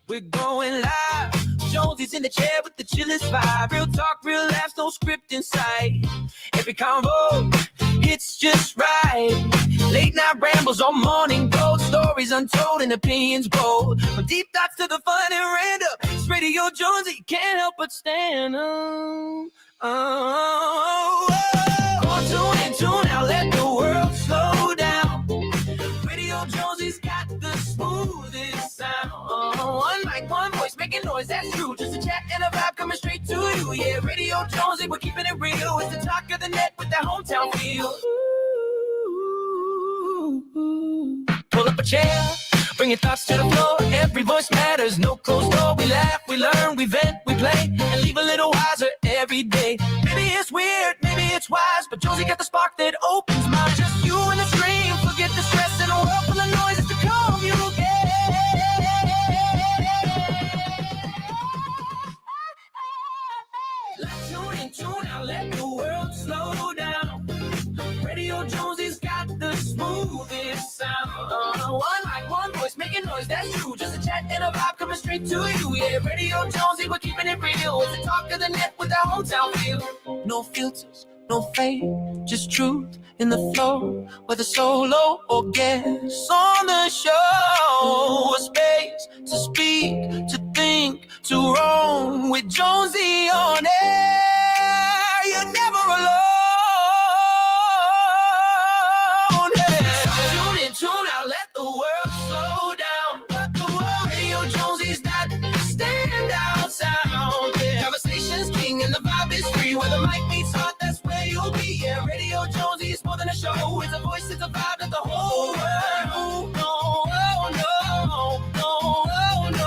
We're going live. Jonesy's in the chair with the chillest vibe. Real talk, real laughs, no script in sight. Every convo hits just right. Late night rambles on morning gold. Stories untold and opinions bold. From deep thoughts to the fun and random. It's Radio Jonesy, can't help but stand on. Tune out, let the world slow down. Radio Jonesy's got the smoothest sound. One mic, one voice, making noise, that's true. Just a chat and a vibe coming straight to you. Yeah, Radio Jonesy, we're keeping it real. It's the talk of the net with that hometown feel. Ooh. Pull up a chair, bring your thoughts to the floor. Every voice matters, no closed door. We laugh, we learn, we vent, we play, and leave a little wiser every day. Maybe it's weird, maybe it's wise, but Jonesy got the spark that opens minds. Just you and the stream, forget the stress in a world full of noise. It's the calm you get. Let's tune out, let the world slow down. Radio Jonesy's got the smoothest sound. One mic, one voice, making noise, that's true. Just a chat and a vibe coming straight to you. Yeah, Radio Jonesy, we're keeping it real. It's the talk of the net with that hometown feel. No filters, no fade, just truth in the flow. Whether solo or guest on the show, a space to speak, to think, to roam with Jonesy on air. You're never alone. Tune out, let the world slow down. Let the world. Radio Jonesy's that standout sound. Yeah. Conversations king and the vibe is free. Where the mic meets heart, that's where you'll be. Yeah, Radio Jonesy's more than a show. It's a voice, it's a vibe that the whole world. Oh, no, oh, no, no, oh, no, no,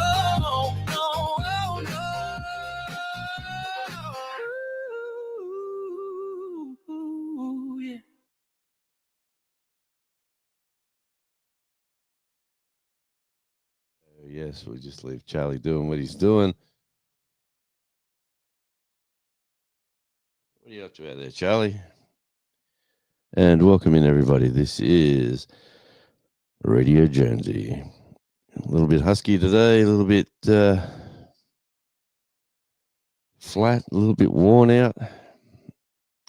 oh, no. Yeah. Yes, we'll just leave Charlie doing what he's doing. What are you up to out there, Charlie? And welcome in, everybody. This is Radio Jonesy. A little bit husky today, a little bit flat, a little bit worn out.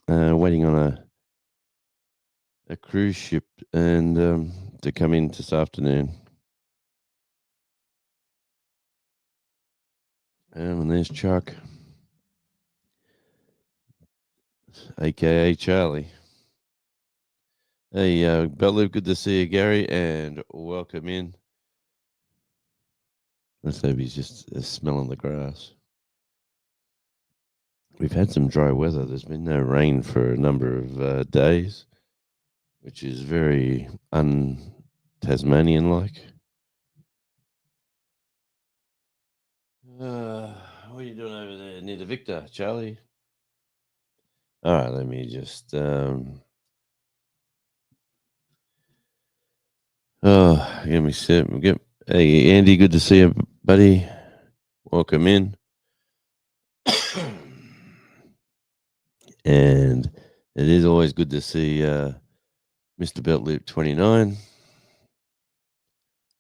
Waiting on a cruise ship and to come in this afternoon. And there's Chuck, a.k.a. Charlie. Hey, Bellew, good to see you, Gary, and welcome in. Let's hope he's just smelling the grass. We've had some dry weather. There's been no rain for a number of days, which is very un-Tasmanian-like. What are you doing over there near the Victor, Charlie? All right, let me just... give me a sip. Hey, Andy, good to see you, buddy. Welcome in. And it is always good to see Mr. Beltloop 29.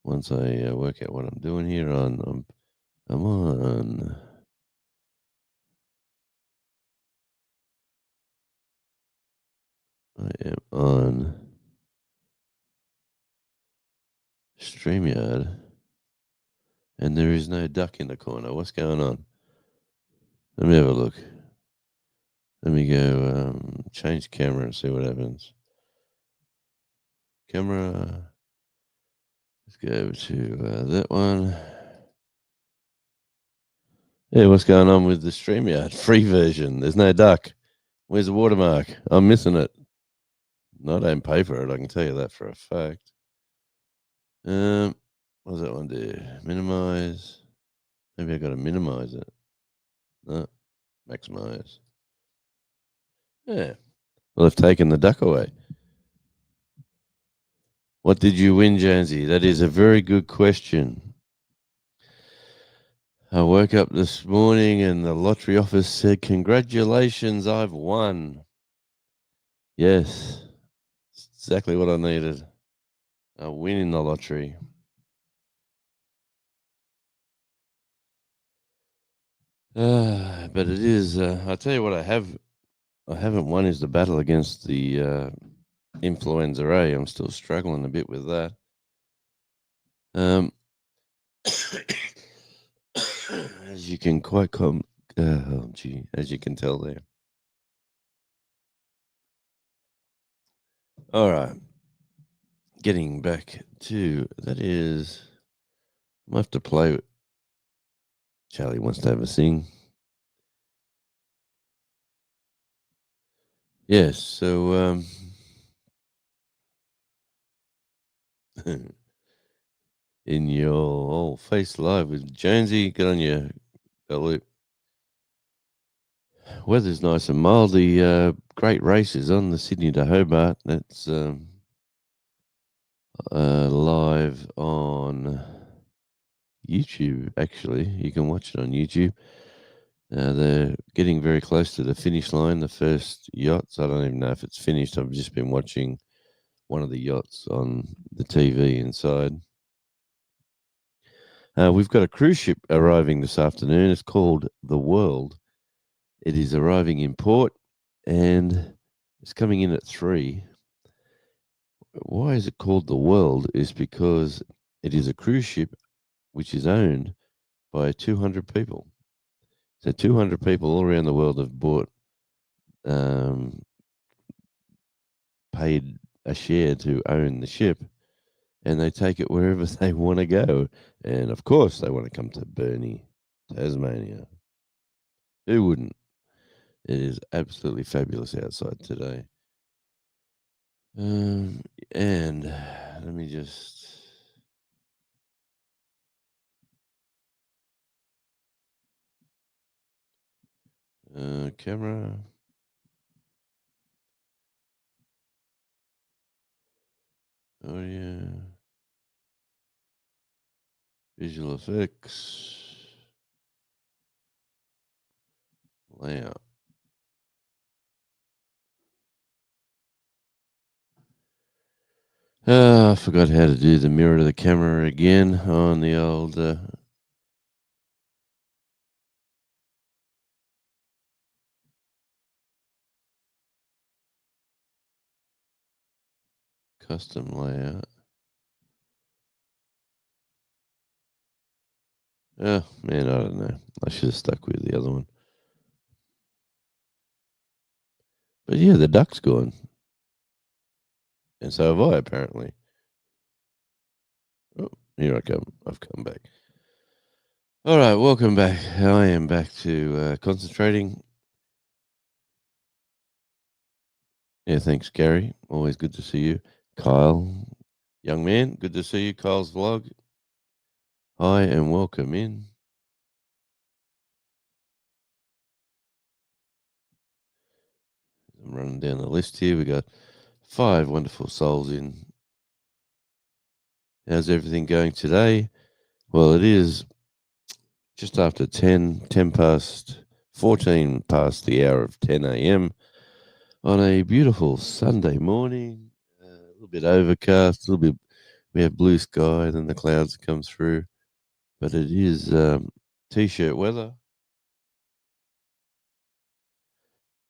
Once I work out what I'm doing here I'm on. I am on StreamYard, and there is no duck in the corner. What's going on? Let me have a look. Let me go change camera and see what happens. Camera. Let's go over to that one. Yeah, what's going on with the StreamYard free version? There's no duck. Where's the watermark? I'm missing it. I don't pay for it, I can tell you that for a fact. What does that one do? Minimize. Maybe I got to minimize it. No, maximize. Yeah. Well, I've taken the duck away. What did you win, Jonesy? That is a very good question. I woke up this morning and the lottery office said, "Congratulations, I've won." Yes, it's exactly what I needed. A win in the lottery. But it is. I tell you what, I haven't won is the battle against the influenza A. I'm still struggling a bit with that. As you can as you can tell there. All right, getting back to that is. I have to play. Charlie wants to have a sing. Yes, so in your old face live with Jonesy, get on your bell loop. Weather's nice and mild. The great race is on, the Sydney to Hobart. That's live on YouTube. Actually, you can watch it on YouTube. They're getting very close to the finish line. The first yachts. I don't even know if it's finished. I've just been watching one of the yachts on the TV inside. We've got a cruise ship arriving this afternoon. It's called The World. It is arriving in port and it's coming in at 3. Why is it called The World? Is because it is a cruise ship which is owned by 200 people. So 200 people all around the world have paid a share to own the ship, and they take it wherever they want to go. And of course, they want to come to Burnie, Tasmania. Who wouldn't? It is absolutely fabulous outside today. And let me just. Camera. Audio. Visual effects. Layout. I forgot how to do the mirror to the camera again on the old. Custom layout. Oh, man, I don't know. I should have stuck with the other one. But yeah, the duck's gone. And so have I, apparently. Oh, here I come. I've come back. All right, welcome back. I am back to concentrating. Yeah, thanks, Gary. Always good to see you. Kyle, young man, good to see you. Kyle's vlog. Hi, and welcome in. I'm running down the list here. We got 5 wonderful souls in. How's everything going today? Well, it is just after 10 past 14 past the hour of 10 a.m. on a beautiful Sunday morning. A little bit overcast, a little bit. We have blue sky, then the clouds come through, but it is t-shirt weather.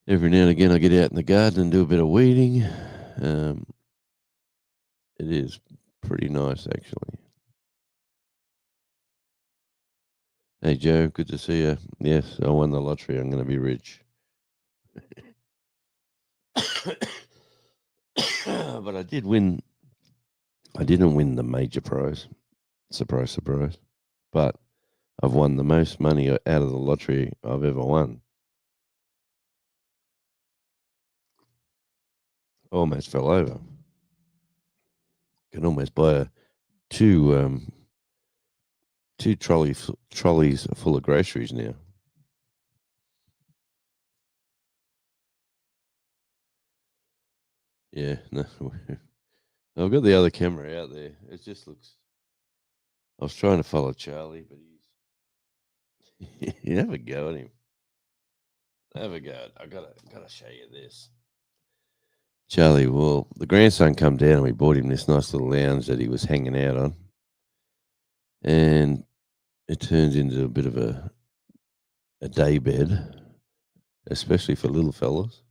Every now and again, I get out in the garden and do a bit of weeding. It is pretty nice, actually. Hey, Joe, good to see you. Yes, I won the lottery. I'm going to be rich. But I did win. I didn't win the major prize. Surprise, surprise. But I've won the most money out of the lottery I've ever won. Almost fell over. Can almost buy two trolleys full of groceries now. Yeah, no. I've got the other camera out there. It just looks. I was trying to follow Charlie, but he's. You have a go at him. Have a go. I gotta show you this. Charlie, well, the grandson come down and we bought him this nice little lounge that he was hanging out on. And it turns into a bit of a a day bed, especially for little fellas.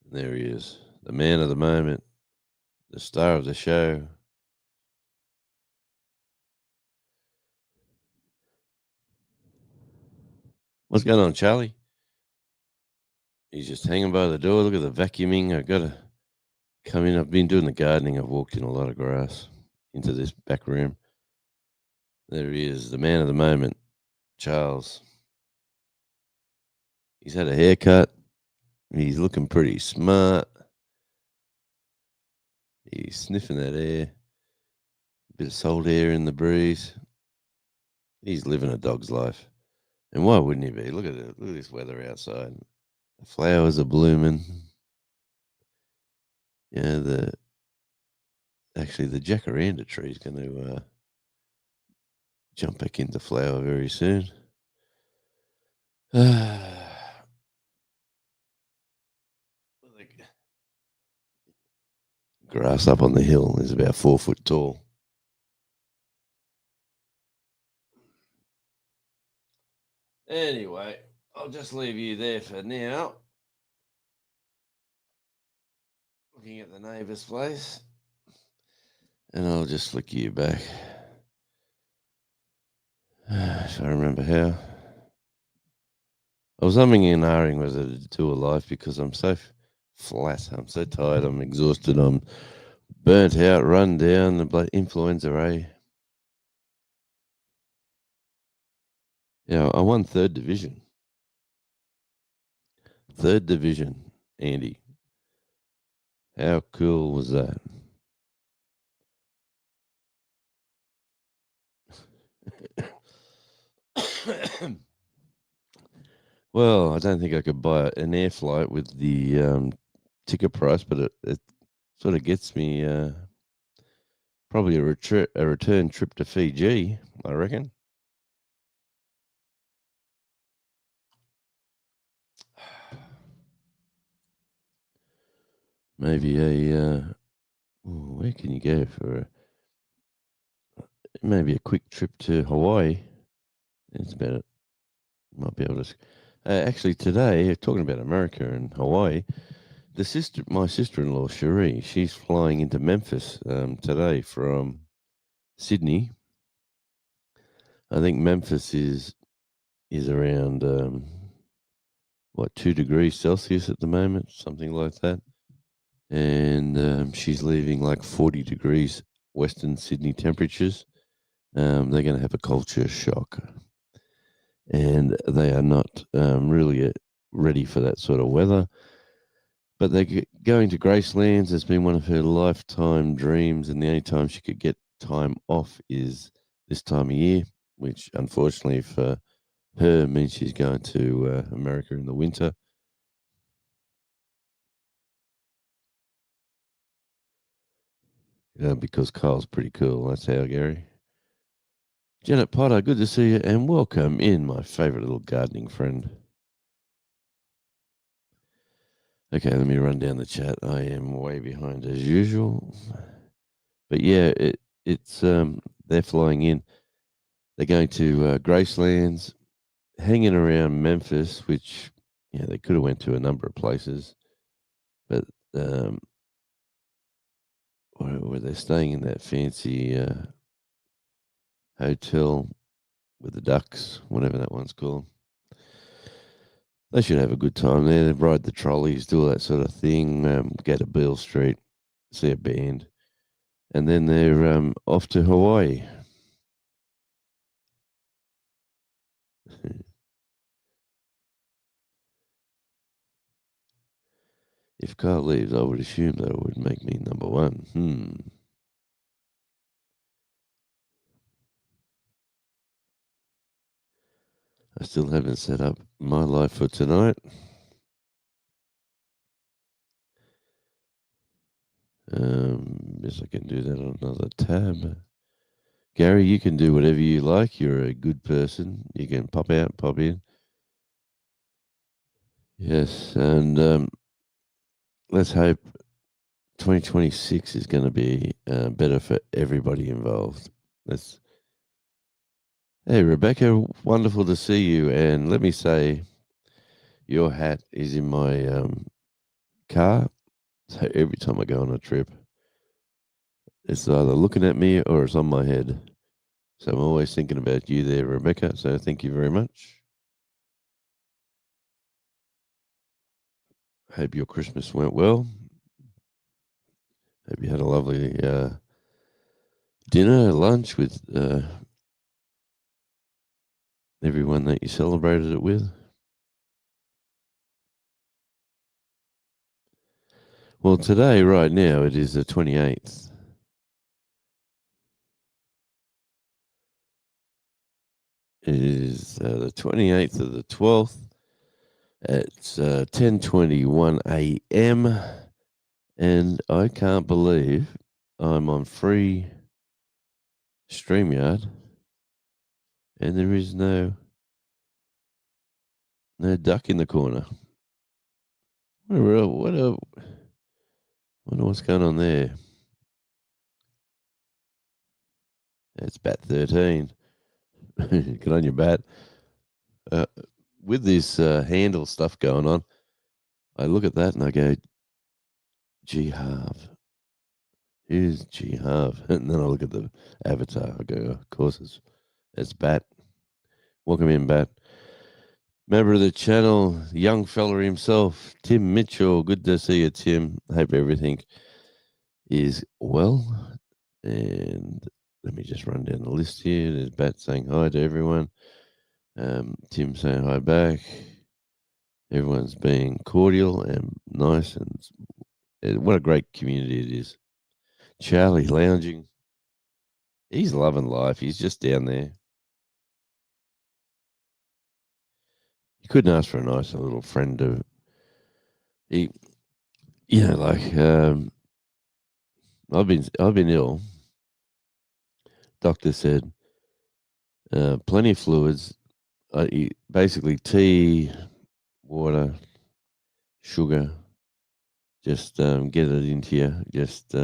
And there he is, the man of the moment, the star of the show. What's going on, Charlie? He's just hanging by the door. Look at the vacuuming. I got to come in. I've been doing the gardening. I've walked in a lot of grass into this back room. There he is, the man of the moment, Charles. He's had a haircut. He's looking pretty smart. He's sniffing that air. A bit of salt air in the breeze. He's living a dog's life. And why wouldn't he be? Look at it. Look at this weather outside. The flowers are blooming. Yeah, the jacaranda tree is going to jump back into flower very soon. Grass up on the hill is about 4 foot tall. Anyway, I'll just leave you there for now. Looking at the neighbour's place. And I'll just flick you back. If I remember how. I was umming and ahhing whether to do a live because I'm so flat. I'm so tired. I'm exhausted. I'm burnt out, run down. The blood influenza, eh? Yeah, I won third division. Third division, Andy. How cool was that? Well, I don't think I could buy an air flight with the ticket price, but it sort of gets me probably a return trip to Fiji, I reckon. Maybe where can you go for maybe a quick trip to Hawaii? That's about it. Might be able to. Actually, today, talking about America and Hawaii, my sister-in-law Cherie, she's flying into Memphis today from Sydney. I think Memphis is around 2 degrees Celsius at the moment, something like that. And she's leaving like 40 degrees Western Sydney temperatures. They're going to have a culture shock, and they are not really ready for that sort of weather. But they're going to Gracelands has been one of her lifetime dreams, and the only time she could get time off is this time of year, which unfortunately for her means she's going to America in the winter. Because Kyle's pretty cool. That's how, Gary. Janet Potter, good to see you, and welcome in, my favourite little gardening friend. Okay, let me run down the chat. I am way behind as usual. But yeah, it's they're flying in. They're going to Gracelands, hanging around Memphis, which they could have went to a number of places, but where they're staying in that fancy hotel with the ducks, whatever that one's called. They should have a good time there. They ride the trolleys, do all that sort of thing. Go to Beale Street, see a band, and then they're off to Hawaii. If Kyle leaves, I would assume that it would make me number one. I still haven't set up my life for tonight. Yes, I can do that on another tab. Gary, you can do whatever you like. You're a good person. You can pop out, pop in. Yes, and let's hope 2026 is going to be better for everybody involved. Hey, Rebecca, wonderful to see you. And let me say, your hat is in my car. So every time I go on a trip, it's either looking at me or it's on my head. So I'm always thinking about you there, Rebecca. So thank you very much. Hope your Christmas went well. Hope you had a lovely dinner, lunch with everyone that you celebrated it with. Well, today, right now, it is the 28th. It is the 28th of the 12th. It's 10:21 a.m. And I can't believe I'm on free StreamYard and there is no duck in the corner. Wonder what's going on there. It's bat 13. Get on your bat. With this handle stuff going on, I look at that and I go, G Harv. Who's G Harv? And then I look at the avatar. I go, of course, it's Bat. Welcome in, Bat. Member of the channel, young fella himself, Tim Mitchell. Good to see you, Tim. Hope everything is well. And let me just run down the list here. There's Bat saying hi to everyone. Tim saying hi back. Everyone's being cordial and nice, and what a great community it is. Charlie lounging. He's loving life. He's just down there. You couldn't ask for a nicer little friend to. I've been ill. Doctor said plenty of fluids. Basically tea, water, sugar. Just get it into you. Just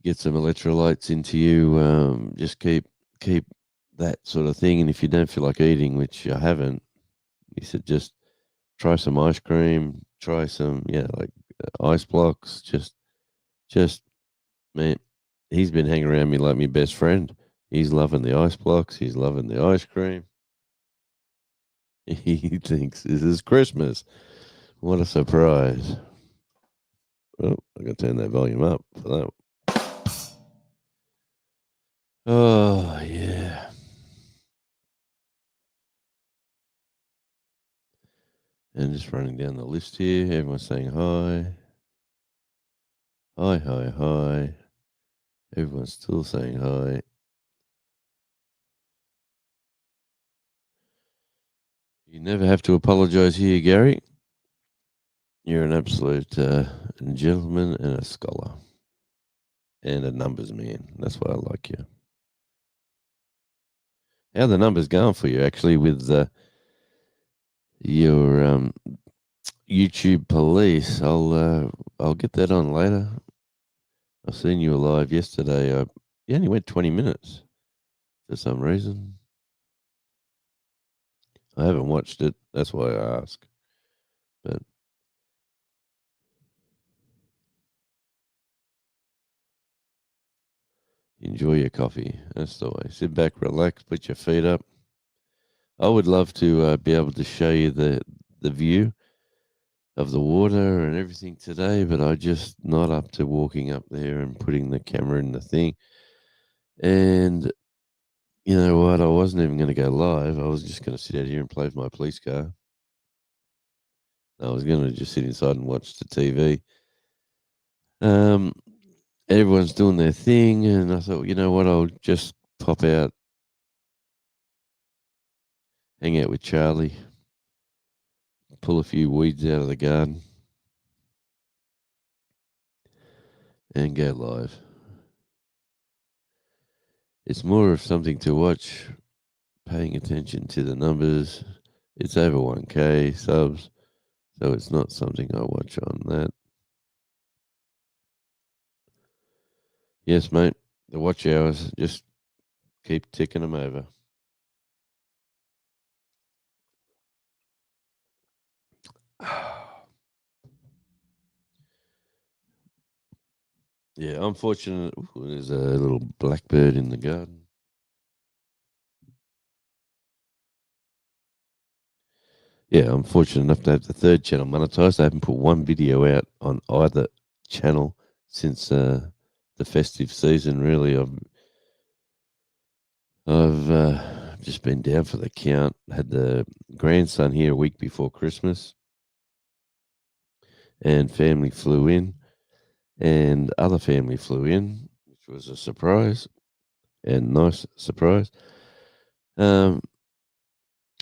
get some electrolytes into you. Just keep that sort of thing. And if you don't feel like eating, which I haven't, he said just try some ice cream. Try some ice blocks. Just man, he's been hanging around me like my best friend. He's loving the ice blocks. He's loving the ice cream. He thinks this is Christmas. What a surprise. Well, I'm going to turn that volume up for that. Oh, yeah. And just running down the list here. Everyone's saying hi. Hi, hi, hi. Everyone's still saying hi. You never have to apologize here, Gary. You're an absolute gentleman and a scholar. And a numbers man. That's why I like you. How are the numbers going for you, actually, with your YouTube police? I'll get that on later. I seen you live yesterday. You only went 20 minutes for some reason. I haven't watched it. That's why I ask. But enjoy your coffee. That's the way. Sit back, relax, put your feet up. I would love to be able to show you the view of the water and everything today, but I'm just not up to walking up there and putting the camera in the thing. And you know what? I wasn't even going to go live. I was just going to sit out here and play with my police car. I was going to just sit inside and watch the TV. Everyone's doing their thing, and I thought, you know what? I'll just pop out, hang out with Charlie, pull a few weeds out of the garden, and go live. It's more of something to watch, paying attention to the numbers. It's over 1K subs, so it's not something I watch on that. Yes, mate. The watch hours just keep ticking them over. Yeah, I'm fortunate. Ooh, there's a little blackbird in the garden. Yeah, I'm fortunate enough to have the third channel monetized. I haven't put one video out on either channel since the festive season. Really, I've just been down for the count. Had the grandson here a week before Christmas, and family flew in, and other family flew in, which was a surprise and nice surprise. Um,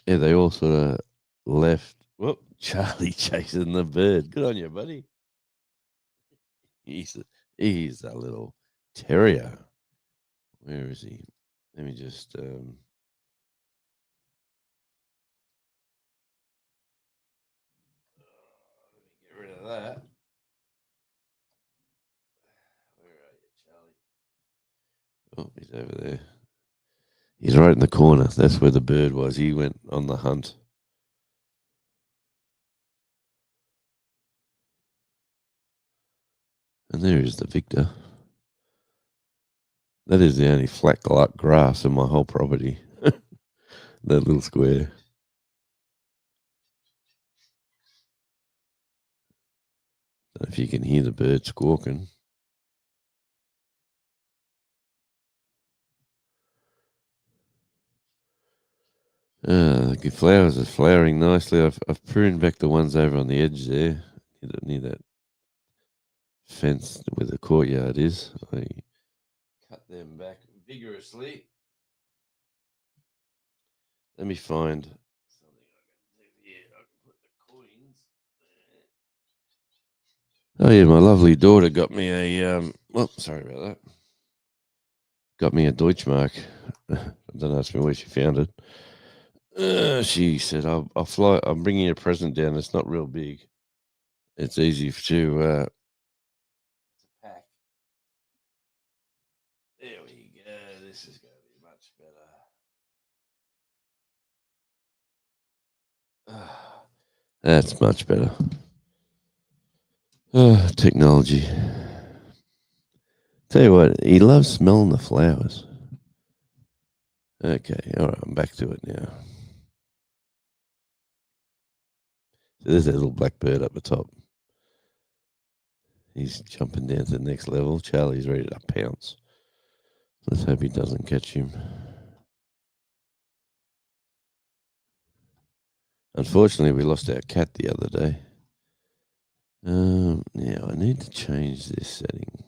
yeah, they all sort of left. Whoop, Charlie chasing the bird. Good on you, buddy. He's a, he's a little terrier. Where is he? Let me just get rid of that. Where are you, Charlie? Oh, he's over there. He's right in the corner. That's where the bird was. He went on the hunt. And there is the victor. That is the only flat grass in my whole property. That little square. Don't know if you can hear the bird squawking. The flowers are flowering nicely. I've pruned back the ones over on the edge there, near that fence where the courtyard is. I cut them back vigorously. Let me find something I can do here. I can put the coins there. Oh yeah, my lovely daughter got me a sorry about that. Got me a Deutschmark. Don't ask me where she found it. She said, I'll fly. I'm bringing you a present down. It's not real big. It's easy to pack. There we go. This is going to be much better. That's much better. Technology. Tell you what, he loves smelling the flowers. Okay, all right, I'm back to it now. So there's that little black bird up the top. He's jumping down to the next level. Charlie's ready to pounce. Let's hope he doesn't catch him. Unfortunately, we lost our cat the other day. Now I need to change this setting.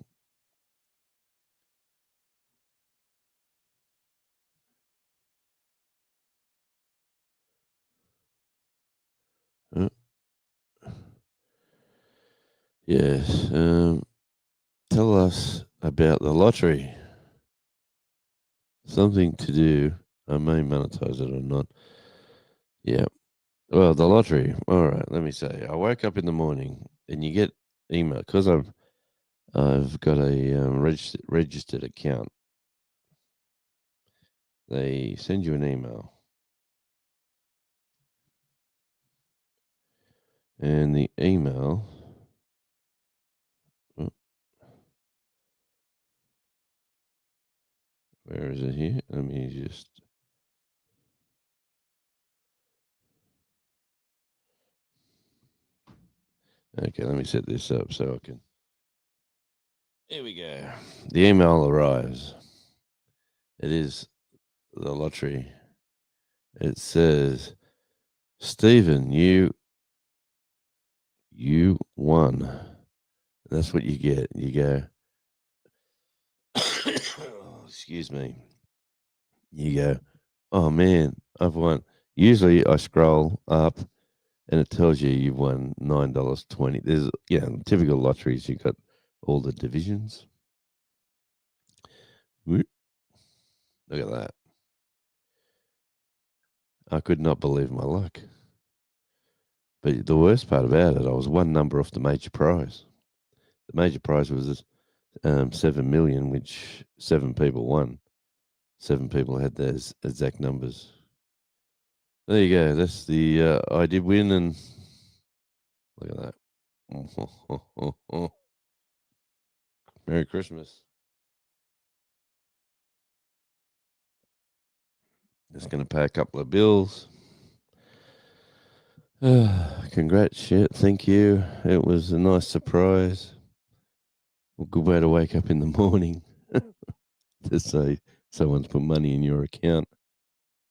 Yes. Tell us about the lottery. Something to do. I may monetize it or not. Yeah. Well, the lottery. All right. Let me say. I wake up in the morning and you get email because I've got a registered account. They send you an email, and the email. Where is it here? Let me just. Okay, let me set this up so I can. Here we go. The email arrives. It is the lottery. It says, Stephen, you won. That's what you get. You go. Oh, excuse me. You go. Oh man, I've won. Usually I scroll up and it tells you you've won $9.20. There's typical lotteries. You got all the divisions. Look at that. I could not believe my luck. But the worst part about it, I was one number off the major prize. The major prize was 7 million, which 7 people won. 7 people had those exact numbers. There you go. That's the I did win, and look at that. Merry Christmas. Just going to pay a couple of bills. Congrats, shit. Thank you. It was a nice surprise. A good way to wake up in the morning to say someone's put money in your account.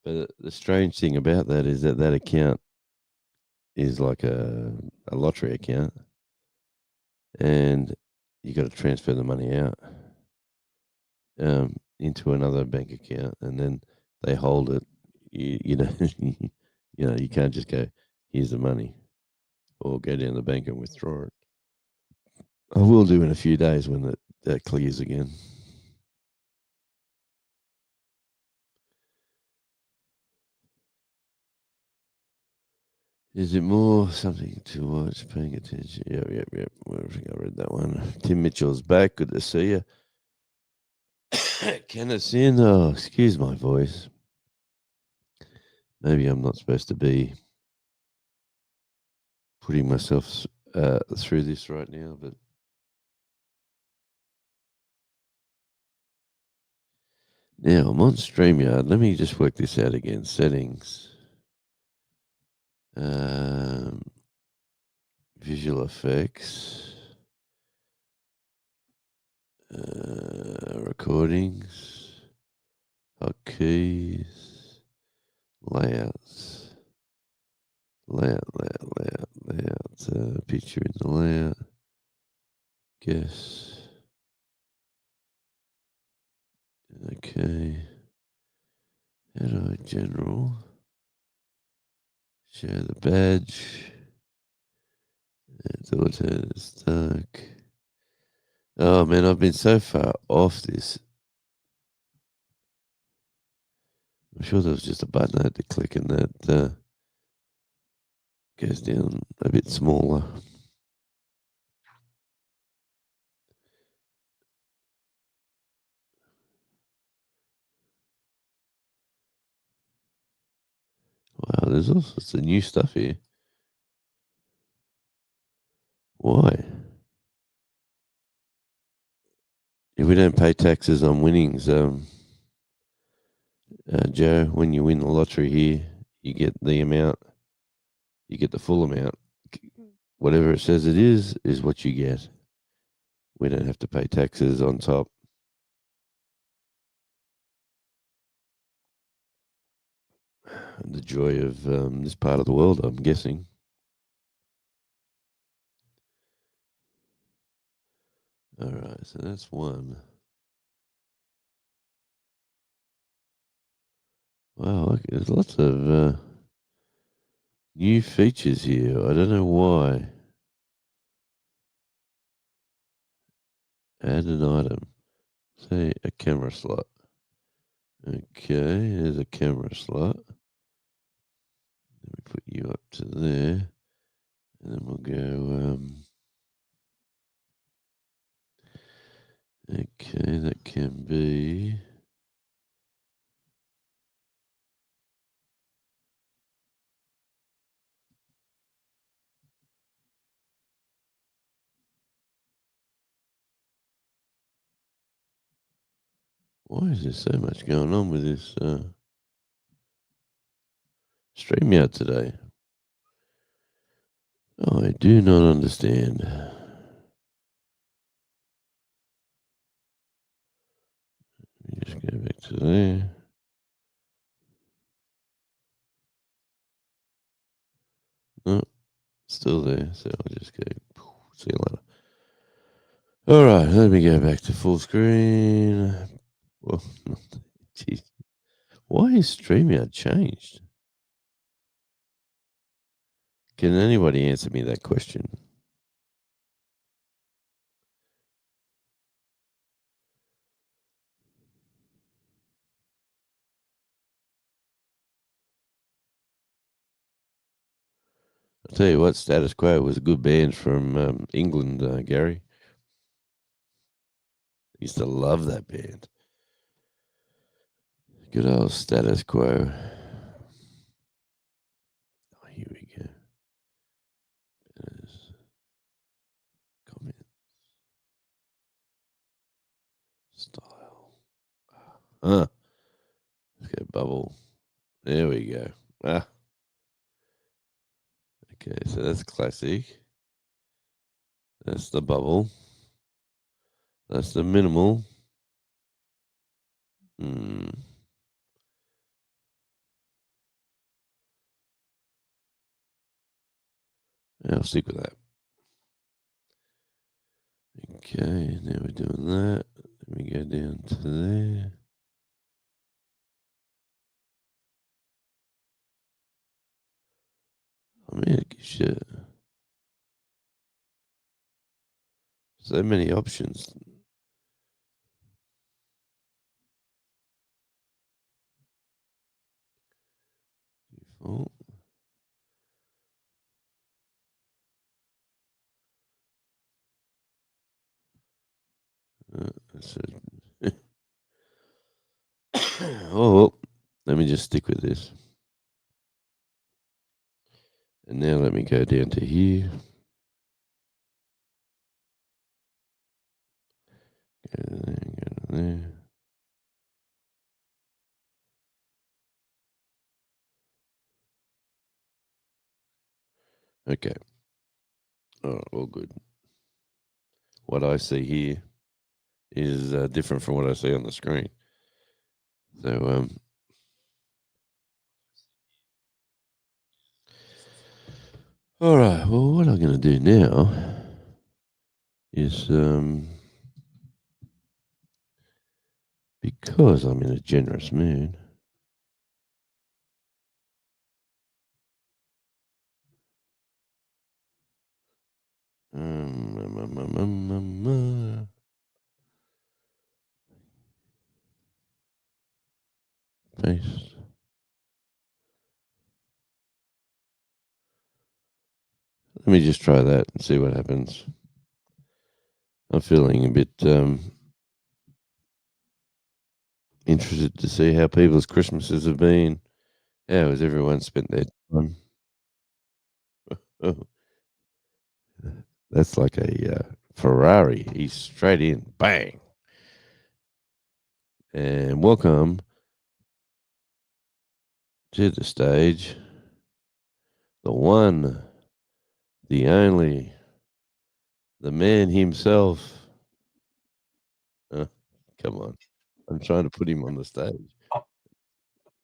But the strange thing about that is that that account is like a lottery account, and you got to transfer the money out into another bank account, and then they hold it. You know, you can't just go, here's the money, or go down the bank and withdraw it. I will do in a few days when that clears again. Is it more something to watch? Paying attention? Yep. I think I read that one. Tim Mitchell's back. Good to see you. Kenneth's in. Oh, excuse my voice. Maybe I'm not supposed to be putting myself through this right now, but now I'm on StreamYard. Let me just work this out again. Settings. Visual effects. Recordings. Hotkeys. Layouts. Layout. Picture in the layout. Guess. Okay. How do I general? Share the badge. It's auto stuck. Oh man, I've been so far off this. I'm sure there was just a button I had to click and that goes down a bit smaller. Wow, there's all sorts of new stuff here. Why? If we don't pay taxes on winnings, Joe, when you win the lottery here, you get the amount, you get the full amount. Whatever it says it is what you get. We don't have to pay taxes on top. The joy of this part of the world, I'm guessing. All right, so that's one. Wow, look, there's lots of new features here. I don't know why. Add an item. Say a camera slot. Okay, there's a camera slot. Let me put you up to there. And then we'll go, okay, that can be. Why is there so much going on with this StreamYard today? Oh, I do not understand. Let me just go back to there. No, still there. So I'll just go. See you later. All right, let me go back to full screen. Well, geez. Why is StreamYard changed? Can anybody answer me that question? I'll tell you what, Status Quo was a good band from England, Gary. Used to love that band. Good old Status Quo. Oh, here we go. There's comments. Style. Let's go bubble. There we go. Okay, so that's classic. That's the bubble. That's the minimal. Yeah, I'll stick with that. Okay, now we're doing that. Let me go down to there. I mean, shit. So many options. Default. Oh, let me just stick with this. And now let me go down to here. Go to there. Okay. Oh, all good. What I see here is different from what I see on the screen. So, all right. Well, what I'm going to do now is, because I'm in a generous mood, paste. Let me just try that and see what happens. I'm feeling a bit interested to see how people's Christmases have been. How has everyone spent their time? Oh, that's like a Ferrari. He's straight in, bang. And welcome to the stage, the one, the only, the man himself. Come on. I'm trying to put him on the stage.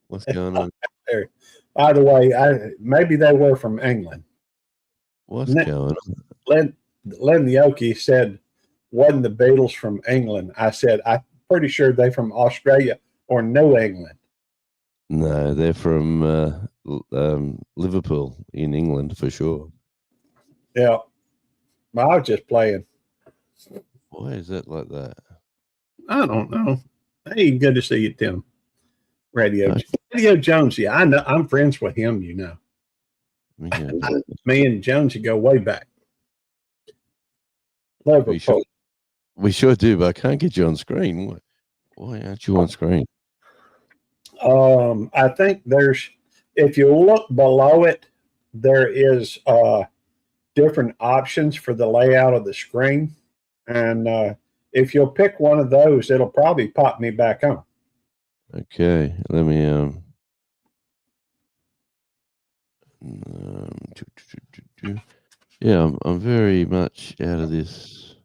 What's going on? There. By the way, maybe they were from England. What's going on? Len Yoki said, wasn't the Beatles from England? I said, I'm pretty sure they're from Australia or New England. No, they're from Liverpool in England for sure. Yeah. Well, I was just playing. Why is that like that? I don't know. Hey, good to see you, Tim. Radio Jones. Yeah, I know. I'm friends with him, you know. Me and Jonesy go way back. Liverpool. We sure do, but I can't get you on screen. Why aren't you on screen? I think if you look below it, there is different options for the layout of the screen. And if you'll pick one of those, it'll probably pop me back on. Okay, let me yeah, I'm very much out of this.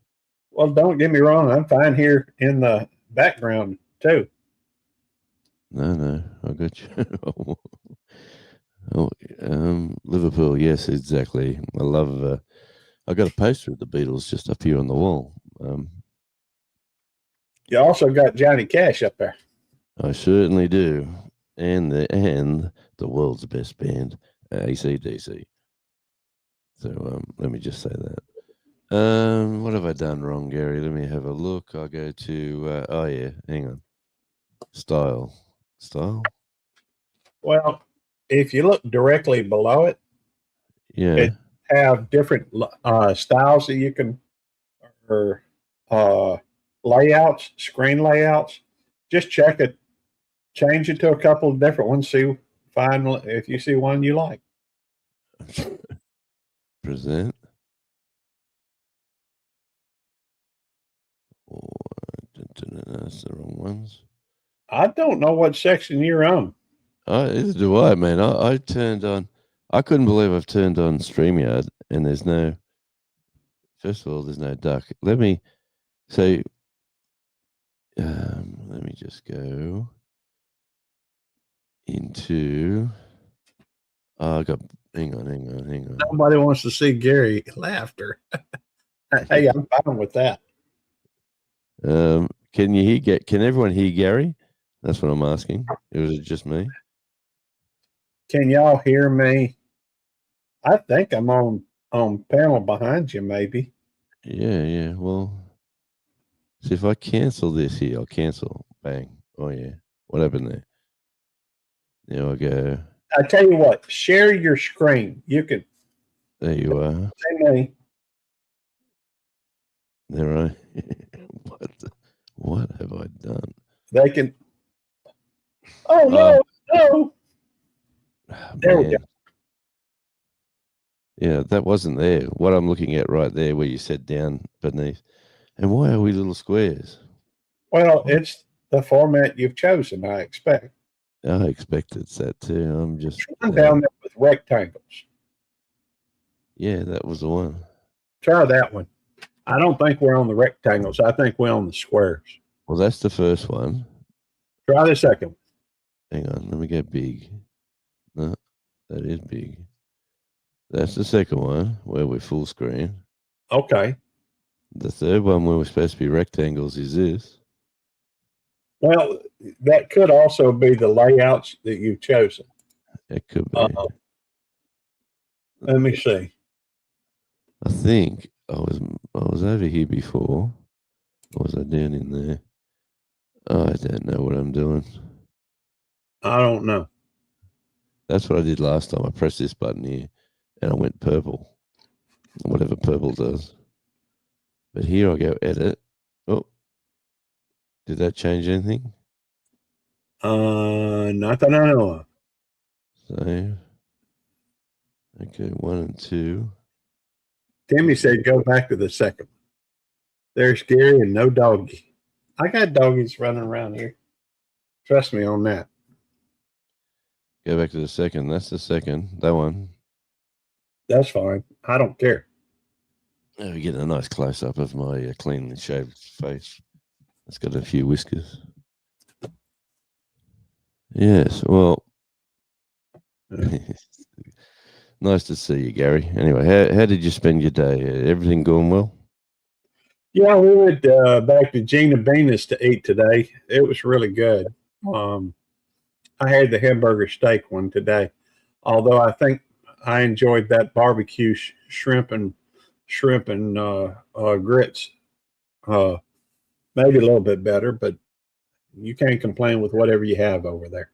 Well, don't get me wrong, I'm fine here in the background too. No, I got you. Liverpool, yes, exactly. I love. I got a poster of the Beatles just up here on the wall. You also got Johnny Cash up there. I certainly do, and the world's best band, AC/DC. So let me just say that. What have I done wrong, Gary? Let me have a look. I'll go to. Oh yeah, hang on. Style. Well, if you look directly below it, it have different styles that you can, or layouts, screen layouts, just check it, change it to a couple of different ones. Find if you see one you like. Present. That's the wrong ones. I don't know what section you're on. Either do I, man. I turned on. I couldn't believe I've turned on StreamYard and there's no. First of all, there's no duck. Let me just go into. I got. Hang on. Nobody wants to see Gary laughter. Hey, I'm fine with that. Can you hear? Can everyone hear Gary? That's what I'm asking. It was just me. Can y'all hear me? I think I'm on panel behind you, maybe. Yeah. Well, see if I cancel this here. I'll cancel. Bang. Oh yeah. What happened there? There I go. I tell you what. Share your screen. You can. There you are. Say me. There I. What have I done? They can. Oh no! No. There we go. Yeah, that wasn't there. What I'm looking at right there, where you said down beneath. And why are we little squares? Well, it's the format you've chosen, I expect. I expected that too. I'm just down there with rectangles. Yeah, that was the one. Try that one. I don't think we're on the rectangles. I think we're on the squares. Well, that's the first one. Try the second one. Hang on, let me get big. No, that is big. That's the second one where we're full screen. Okay. The third one where we're supposed to be rectangles is this. Well, that could also be the layouts that you've chosen. It could be. Let me see. I think I was over here before. Or was I down in there? I don't know what I'm doing. I don't know. That's what I did last time. I pressed this button here and I went purple. Whatever purple does. But here I go edit. Oh. Did that change anything? Not that I know of. Save. Okay, 1 and 2. Timmy said go back to the second. There's Gary and no doggy. I got doggies running around here. Trust me on that. Go back to the second. That's the second. That one. That's fine. I don't care. We're getting a nice close up of my cleanly shaved face. It's got a few whiskers. Yes, well, nice to see you, Gary. Anyway, how did you spend your day? Everything going well? Yeah, we went back to Gina Bena's to eat today. It was really good. I had the hamburger steak one today, although I think I enjoyed that barbecue shrimp and grits maybe a little bit better, but you can't complain with whatever you have over there.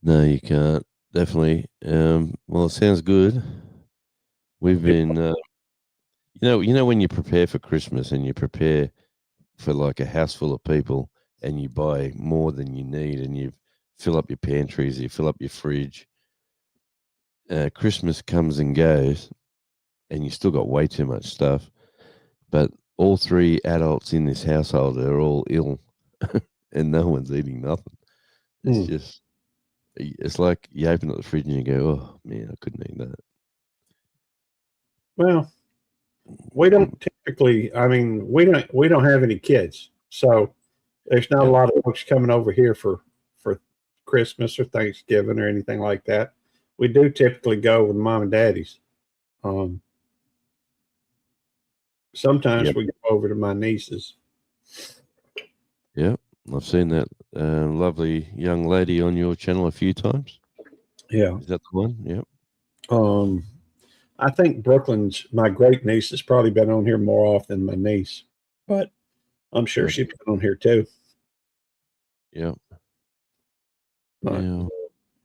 No, you can't. Definitely. Well, it sounds good. We've been, you know, when you prepare for Christmas and you prepare for like a house full of people and you buy more than you need and you fill up your pantries, you fill up your fridge. Christmas comes and goes and you still got way too much stuff. But all 3 adults in this household are all ill and no one's eating nothing. It's just, it's like you open up the fridge and you go, oh man, I couldn't eat that. Well, we don't typically, we don't have any kids. So there's not a lot of folks coming over here for Christmas or Thanksgiving or anything like that. We do typically go with mom and daddy's. Sometimes we go over to my niece's. Yep. I've seen that lovely young lady on your channel a few times. Yeah. Is that the one? Yep. I think Brooklyn's, my great niece, has probably been on here more often than my niece, but I'm sure she's been on here too. Yep. Yeah.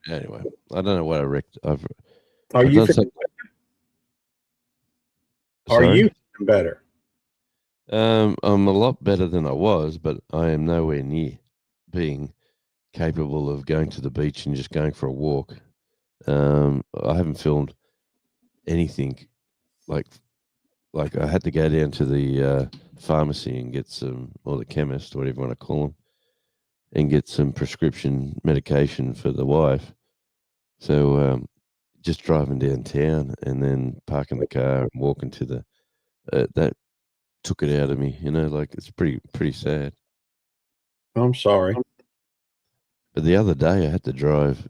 Anyway, I don't know what Are you feeling better? I'm a lot better than I was, but I am nowhere near being capable of going to the beach and just going for a walk. I haven't filmed anything like I had to go down to the pharmacy and get some, or the chemist, whatever you want to call them, and get some prescription medication for the wife. So just driving downtown and then parking the car and walking to the that took it out of me. Like it's pretty sad. I'm sorry. But the other day I had to drive.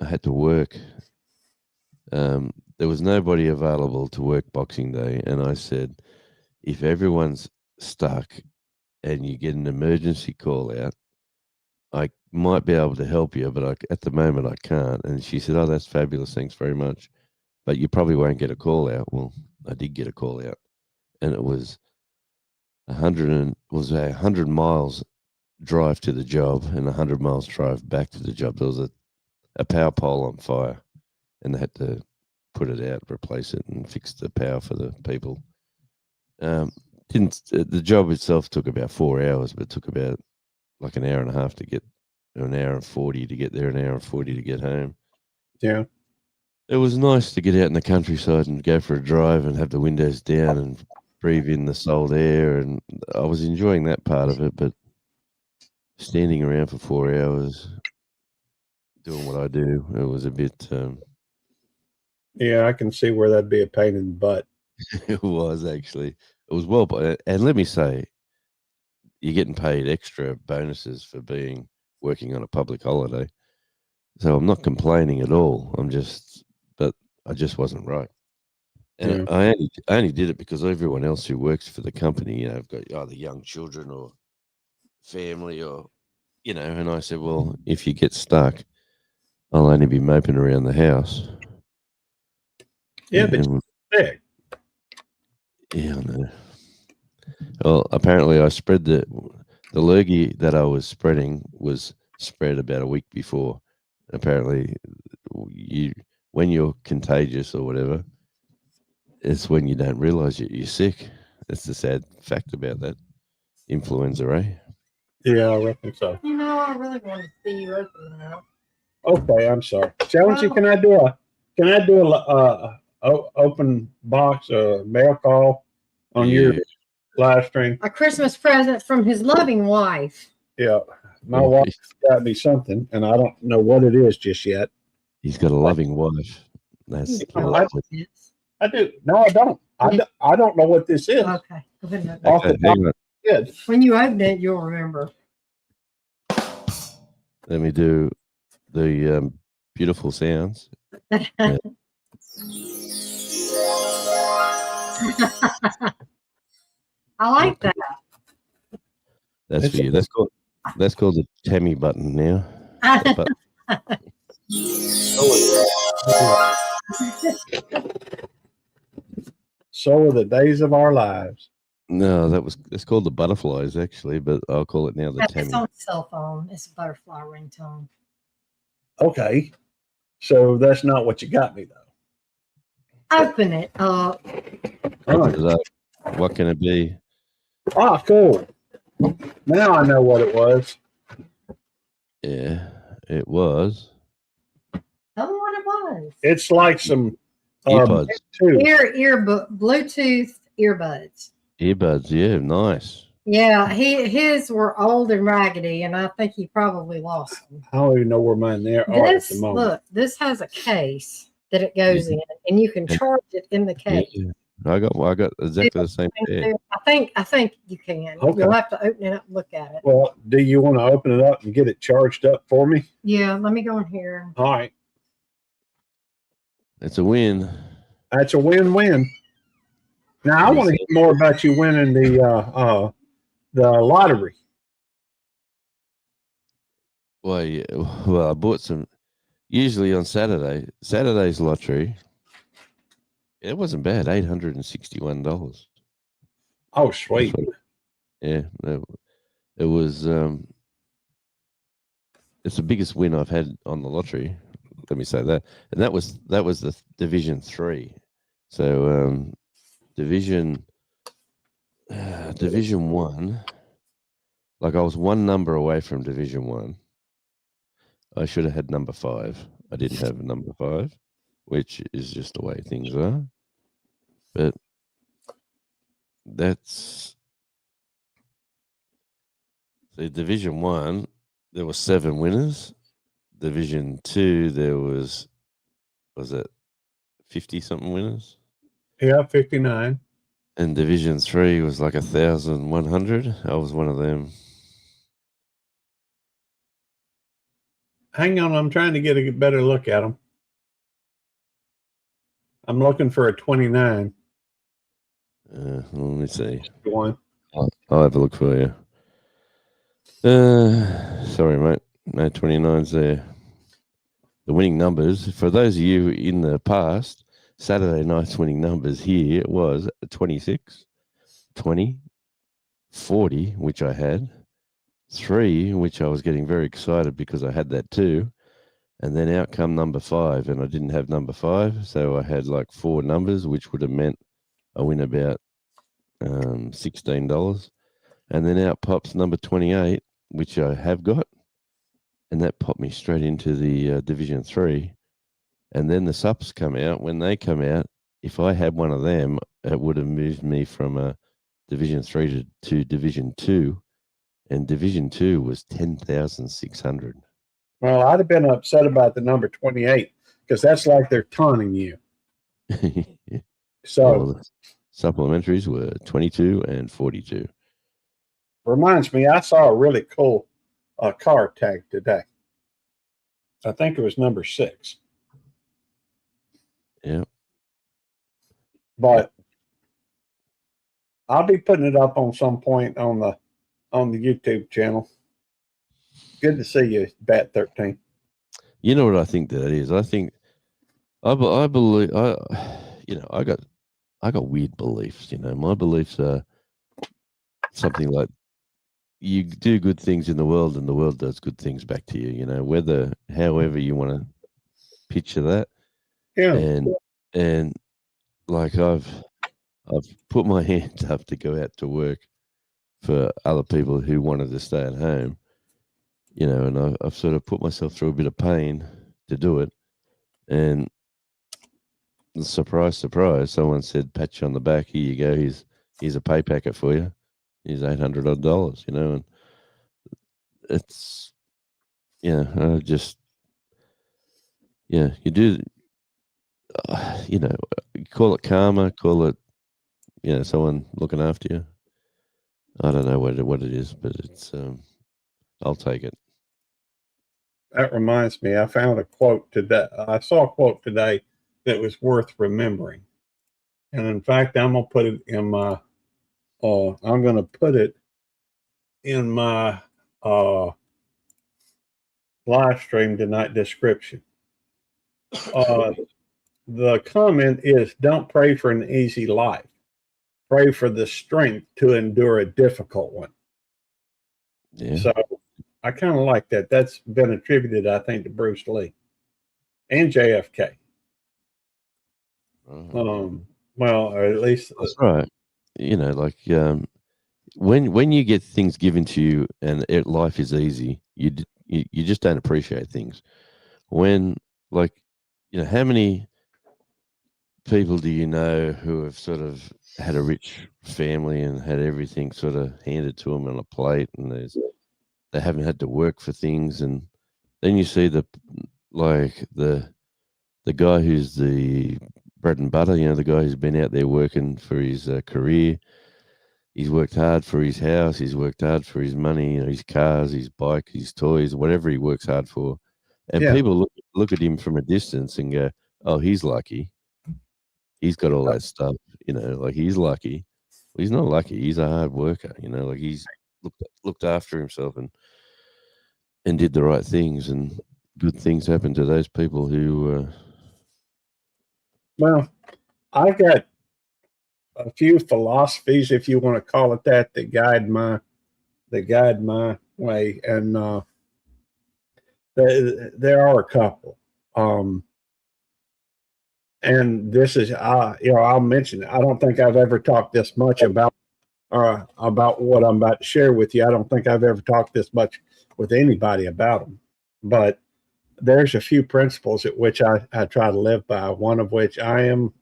I had to work. There was nobody available to work Boxing Day, and I said, if everyone's stuck and you get an emergency call out, I might be able to help you, but at the moment I can't. And she said, "Oh, that's fabulous. Thanks very much. But you probably won't get a call out." Well, I did get a call out, and it was 100 miles drive to the job and 100 miles drive back to the job. There was a power pole on fire, and they had to put it out, replace it, and fix the power for the people. The job itself took about 4 hours, but it took about like an hour and a half to get, an hour and 40 to get there, an hour and 40 to get home. Yeah. It was nice to get out in the countryside and go for a drive and have the windows down and breathe in the salt air, and I was enjoying that part of it. But standing around for 4 hours doing what I do, it was a bit. Yeah, I can see where that'd be a pain in the butt. It was actually. It was well, and let me say, you're getting paid extra bonuses for working on a public holiday. So I'm not complaining at all. But I just wasn't right. And I only did it because everyone else who works for the company, have got either young children or family or, and I said, well, if you get stuck, I'll only be moping around the house. Yeah, but you're sick. Yeah, I know. Well, apparently I spread the lurgy that I was spreading was spread about a week before. Apparently, when you're contagious or whatever, it's when you don't realize you're sick. That's the sad fact about that. Influenza, eh? Yeah, I reckon so. I really want to see you open that. Okay, I'm sorry. Jonesy, can I do a open box mail call on your live stream? A Christmas present from his loving wife. Yeah, my wife got me something, and I don't know what it is just yet. He's got a loving wife. That's I do. No, I don't. I don't know what this is. Okay, go ahead. Off the top of my head. When you open it, you'll remember. Let me do the beautiful sounds. Yeah. I like that. That's for you. That's called the Tammy button now. So are the days of our lives. No, it's called the butterflies actually, but I'll call it now the Tammy. It's on cell phone. It's a butterfly ringtone. Okay, so that's not what you got me though. Open it up. Open it up. What can it be? Ah, cool. Now I know what it was. Yeah, it was. Tell me what it was. It's like some earbuds. Bluetooth earbuds. Earbuds, yeah, nice. Yeah, his were old and raggedy, and I think he probably lost them. I don't even know where mine are at the moment. Look, this has a case that it goes in, and you can charge it in the case. Yeah. I got exactly the same thing. I think you can. Okay. You'll have to open it up and look at it. Well, do you want to open it up and get it charged up for me? Yeah, let me go in here. All right. It's a win. That's a win-win. Now I want to hear more about you winning the lottery. Well, yeah, well, I bought some. Usually on Saturday's lottery. It wasn't bad. $861. Oh, sweet. Yeah, it was. It's the biggest win I've had on the lottery. Let me say that, and that was the Division 3. So Division Division 1. Like I was one number away from Division 1. I should have had number 5. I didn't have number 5, which is just the way things are. But that's the Division 1. There were 7 winners. Division 2, there was it 50 something winners? Yeah, 59. And Division 3 was like 1,100. I was one of them. Hang on, I'm trying to get a better look at them. I'm looking for a 29. Let me see. One. I'll have a look for you. Sorry, mate. No 29's there. The winning numbers, for those of you in the past, Saturday night's winning numbers here was 26, 20, 40, which I had, 3, which I was getting very excited because I had that too, and then out come number 5, and I didn't have number 5, so I had like 4 numbers, which would have meant I win about $16, and then out pops number 28, which I have got, and that popped me straight into the Division 3. And then the subs come out. When they come out, if I had one of them, it would have moved me from Division 3 to Division 2. And Division 2 was 10,600. Well, I'd have been upset about the number 28 because that's like they're taunting you. So, well, the supplementaries were 22 and 42. reminds me, I saw a really cool car tag today. I think it was number 6. Yeah. But I'll be putting it up on some point on the YouTube channel. Good to see you, Bat 13. You know what I think that is? I think I believe I got weird beliefs. You know, my beliefs are something like you do good things in the world, and the world does good things back to you. You know, however you want to picture that. Yeah. And like I've put my hand up to go out to work for other people who wanted to stay at home, you know, and I've sort of put myself through a bit of pain to do it. And surprise, surprise, someone said, pat you on the back, here you go, here's a pay packet for you. Here's $800 odd, you know, and it's, you do, you know, call it karma, call it, you know, someone looking after you. I don't know what it is, but it's, I'll take it. That reminds me, I found a quote today. I saw a quote today that was worth remembering. And in fact, I'm going to put it in my, live stream tonight description. The comment is, don't pray for an easy life. Pray for the strength to endure a difficult one. Yeah. So I kind of like that. That's been attributed, I think, to Bruce Lee and JFK. Well, or at least that's right. You know, like when you get things given to you and life is easy, you just don't appreciate things. When, like, you know, how many people do you know who have sort of had a rich family and had everything sort of handed to them on a plate, and they haven't had to work for things, and then you see the guy who's the bread and butter, you know, the guy who's been out there working for his career. He's worked hard for his house. He's worked hard for his money, you know, his cars, his bike, his toys, whatever he works hard for. And people look at him from a distance and go, "Oh, he's lucky. He's got all that stuff, you know, like he's lucky." Well, he's not lucky. He's a hard worker, you know, like he's looked after himself and did the right things, and good things happen to those people who. Well, I've got a few philosophies, if you want to call it that guide my way, and there are a couple. And this is, I'll mention it. I don't think I've ever talked this much about about what I'm about to share with you. I don't think I've ever talked this much with anybody about them, but there's a few principles at which I try to live by. One of which I am,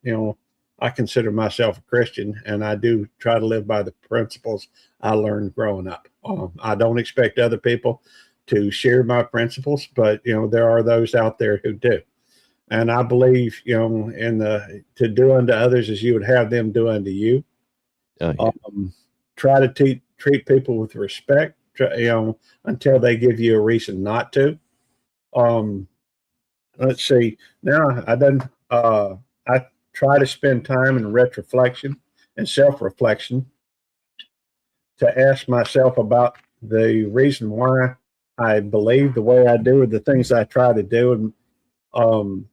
I consider myself a Christian, and I do try to live by the principles I learned growing up. I don't expect other people to share my principles, but there are those out there who do. And I believe, in the to do unto others as you would have them do unto you. Oh, yeah. Try to treat people with respect, until they give you a reason not to. Let's see. Now I try to spend time in retroflection and self-reflection to ask myself about the reason why I believe the way I do, or the things I try to do. And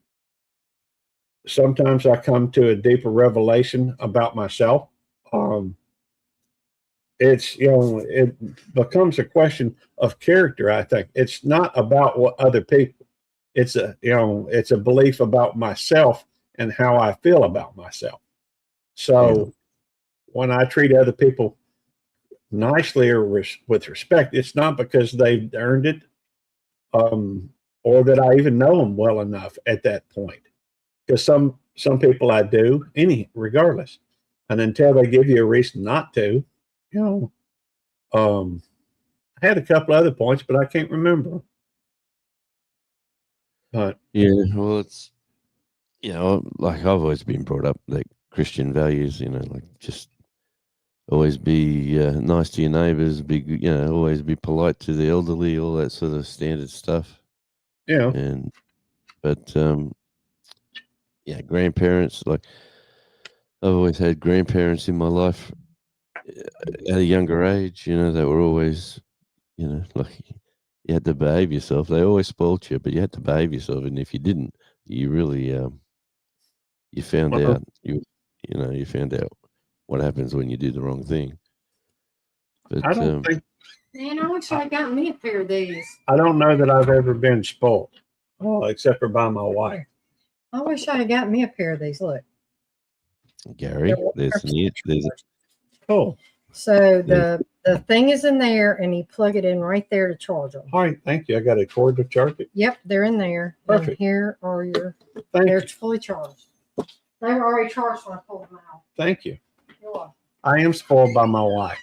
sometimes I come to a deeper revelation about myself. It becomes a question of character. I think it's not about what other people. It's a belief about myself and how I feel about myself. So when I treat other people nicely or with respect, it's not because they've earned it, or that I even know them well enough at that point. Because some people I do regardless, and until they give you a reason not to, I had a couple other points, but I can't remember. But Yeah, well, it's like I've always been brought up like Christian values. Like just always be nice to your neighbors, always be polite to the elderly, all that sort of standard stuff. yeah, But grandparents. Like I've always had grandparents in my life at a younger age. They were always, like you had to behave yourself. They always spoilt you, but you had to behave yourself, and if you didn't, you really you found out you found out what happens when you do the wrong thing. But I don't think. Man, I wish I got me a pair of these. I don't know that I've ever been spoiled, except for by my wife. I wish I had got me a pair of these. Look, Gary, there's Oh, so the thing is in there, and you plug it in right there to charge them. all right. Thank you. I got a cord to charge it. Yep, they're in there. Perfect. And here are Thank they're you. fully charged. They were already charged when I pulled them out. Thank you. You're welcome. I am spoiled by my wife.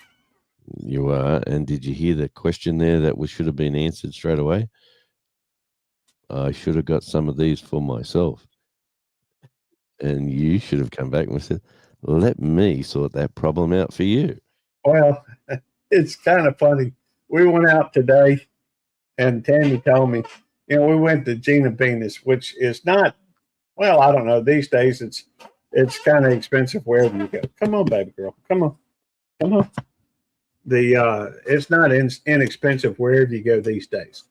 You are. And did you hear the question there that should have been answered straight away? I should have got some of these for myself. And you should have come back and said, let me sort that problem out for you. Well, it's kind of funny. We went out today, and Tammy told me, we went to Gina Venus, which is not, well, I don't know. These days, it's kind of expensive wherever you go. Come on, baby girl. Come on. It's not inexpensive wherever you go these days.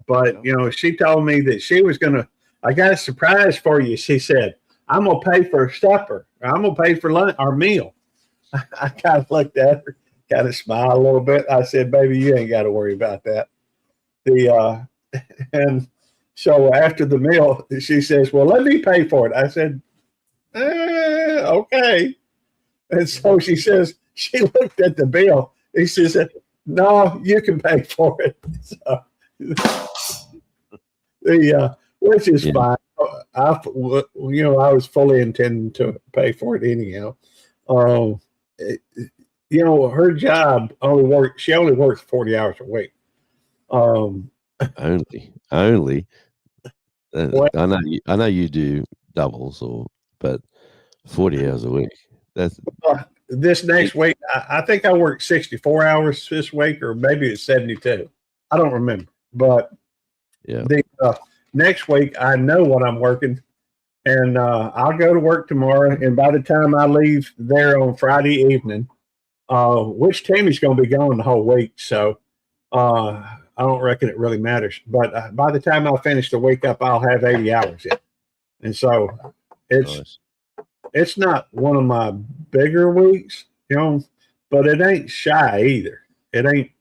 But, she told me that she was going to, I got a surprise for you. She said, I'm going to pay for supper. I'm going to pay for lunch or meal. I kind of looked at her, kind of smiled a little bit. I said, baby, you ain't got to worry about that. And so after the meal, she says, well, let me pay for it. I said, okay. And so she says, she looked at the bill. He says, no, you can pay for it. So, which is fine. I was fully intending to pay for it anyhow. Her job she only works 40 hours a week. Only. I know you do doubles, but 40 hours a week. That's this next week. I think I worked 64 hours this week, or maybe it's 72. I don't remember. But next week, I know what I'm working, and I'll go to work tomorrow. And by the time I leave there on Friday evening, which Tammy's going to be gone the whole week, so I don't reckon it really matters. But by the time I finish the week up, I'll have 80 hours in. And so it's not one of my bigger weeks, but it ain't shy either. It ain't,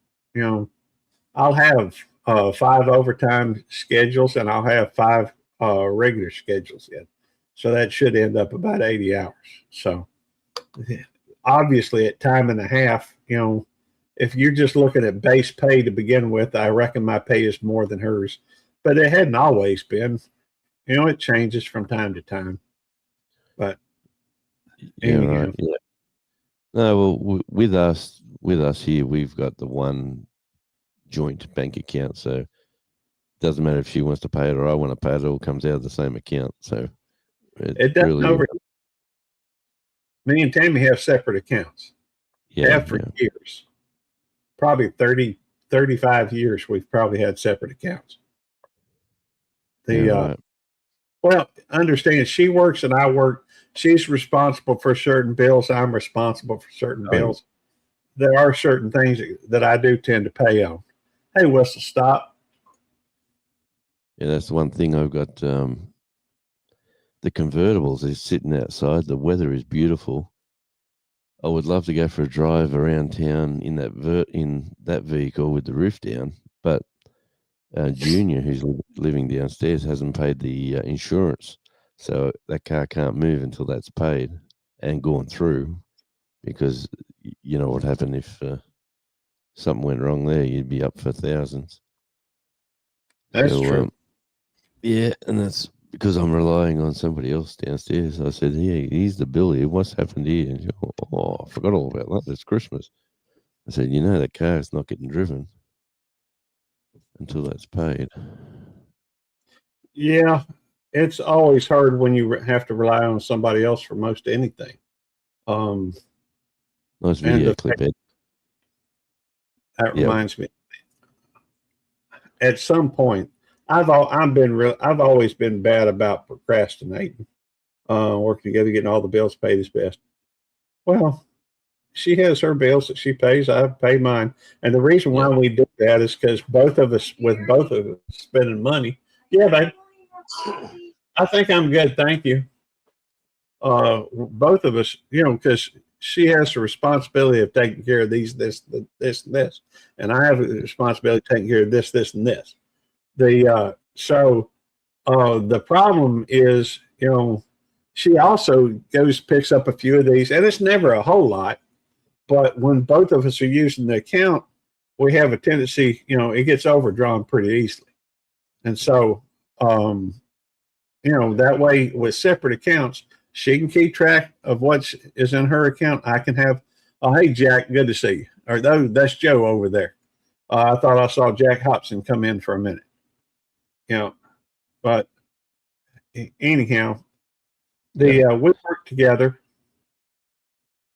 I'll have 5 overtime schedules, and I'll have 5 regular schedules in. So that should end up about 80 hours. So obviously at time and a half, if you're just looking at base pay to begin with, I reckon my pay is more than hers. But it hadn't always been. It changes from time to time. But Yeah, anyhow. right. Yeah. No, well, with us here, we've got the one joint bank account, so it doesn't matter if she wants to pay it or I want to pay it. It all comes out of the same account. So It doesn't over. Me and Tammy have separate accounts. Have for years. Probably 30, 35 years we've probably had separate accounts. Well, understand, she works and I work. She's responsible for certain bills. I'm responsible for certain bills. There are certain things that I do tend to pay on. Hey, Whistle, stop. Yeah, that's the one thing I've got. The convertibles is sitting outside. The weather is beautiful. I would love to go for a drive around town in that vehicle with the roof down, but Junior, who's living downstairs, hasn't paid the insurance, so that car can't move until that's paid and gone through. Because you know what happened if something went wrong there, you'd be up for thousands. That's true. Yeah, and that's because I'm relying on somebody else downstairs. I said, "Yeah, here's the bill here. What's happened here?" And she goes, "Oh, I forgot all about that. It's Christmas." I said, "That car is not getting driven until that's paid." Yeah, it's always hard when you have to rely on somebody else for most anything. Nice video clip, Ed. That reminds me. At some point, I've always been bad about procrastinating. Working together, getting all the bills paid is best. Well, she has her bills that she pays. I pay mine, and the reason why we do that is because both of us spending money. Yeah, babe. I think I'm good, thank you. Both of us, because she has the responsibility of taking care of this, and this, and I have the responsibility of taking care of this, and this. The problem is, she also picks up a few of these, and it's never a whole lot. But when both of us are using the account, we have a tendency, it gets overdrawn pretty easily. And so, that way with separate accounts, she can keep track of what is in her account. I can have, oh, hey, Jack, good to see you. Or that's Joe over there. I thought I saw Jack Hobson come in for a minute. But anyhow, we work together.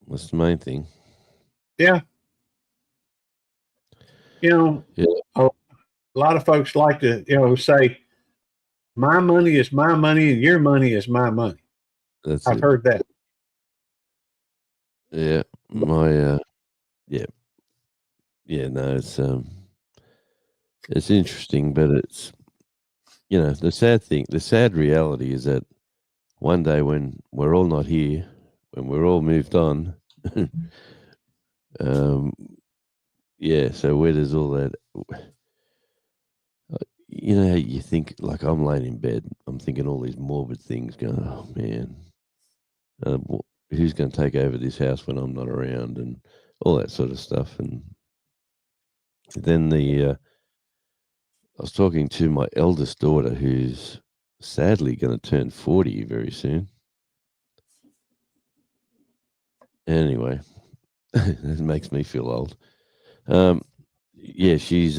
That's the main thing. Yeah. A lot of folks like to, say, my money is my money and your money is my money. I've heard that. Yeah. No, it's interesting, but it's, the sad reality is that one day when we're all not here, when we're all moved on, so where does all that, you think, like, I'm laying in bed, I'm thinking all these morbid things going, oh man, who's going to take over this house when I'm not around, and all that sort of stuff. And then I was talking to my eldest daughter, who's sadly going to turn 40 very soon. Anyway, it makes me feel old. She's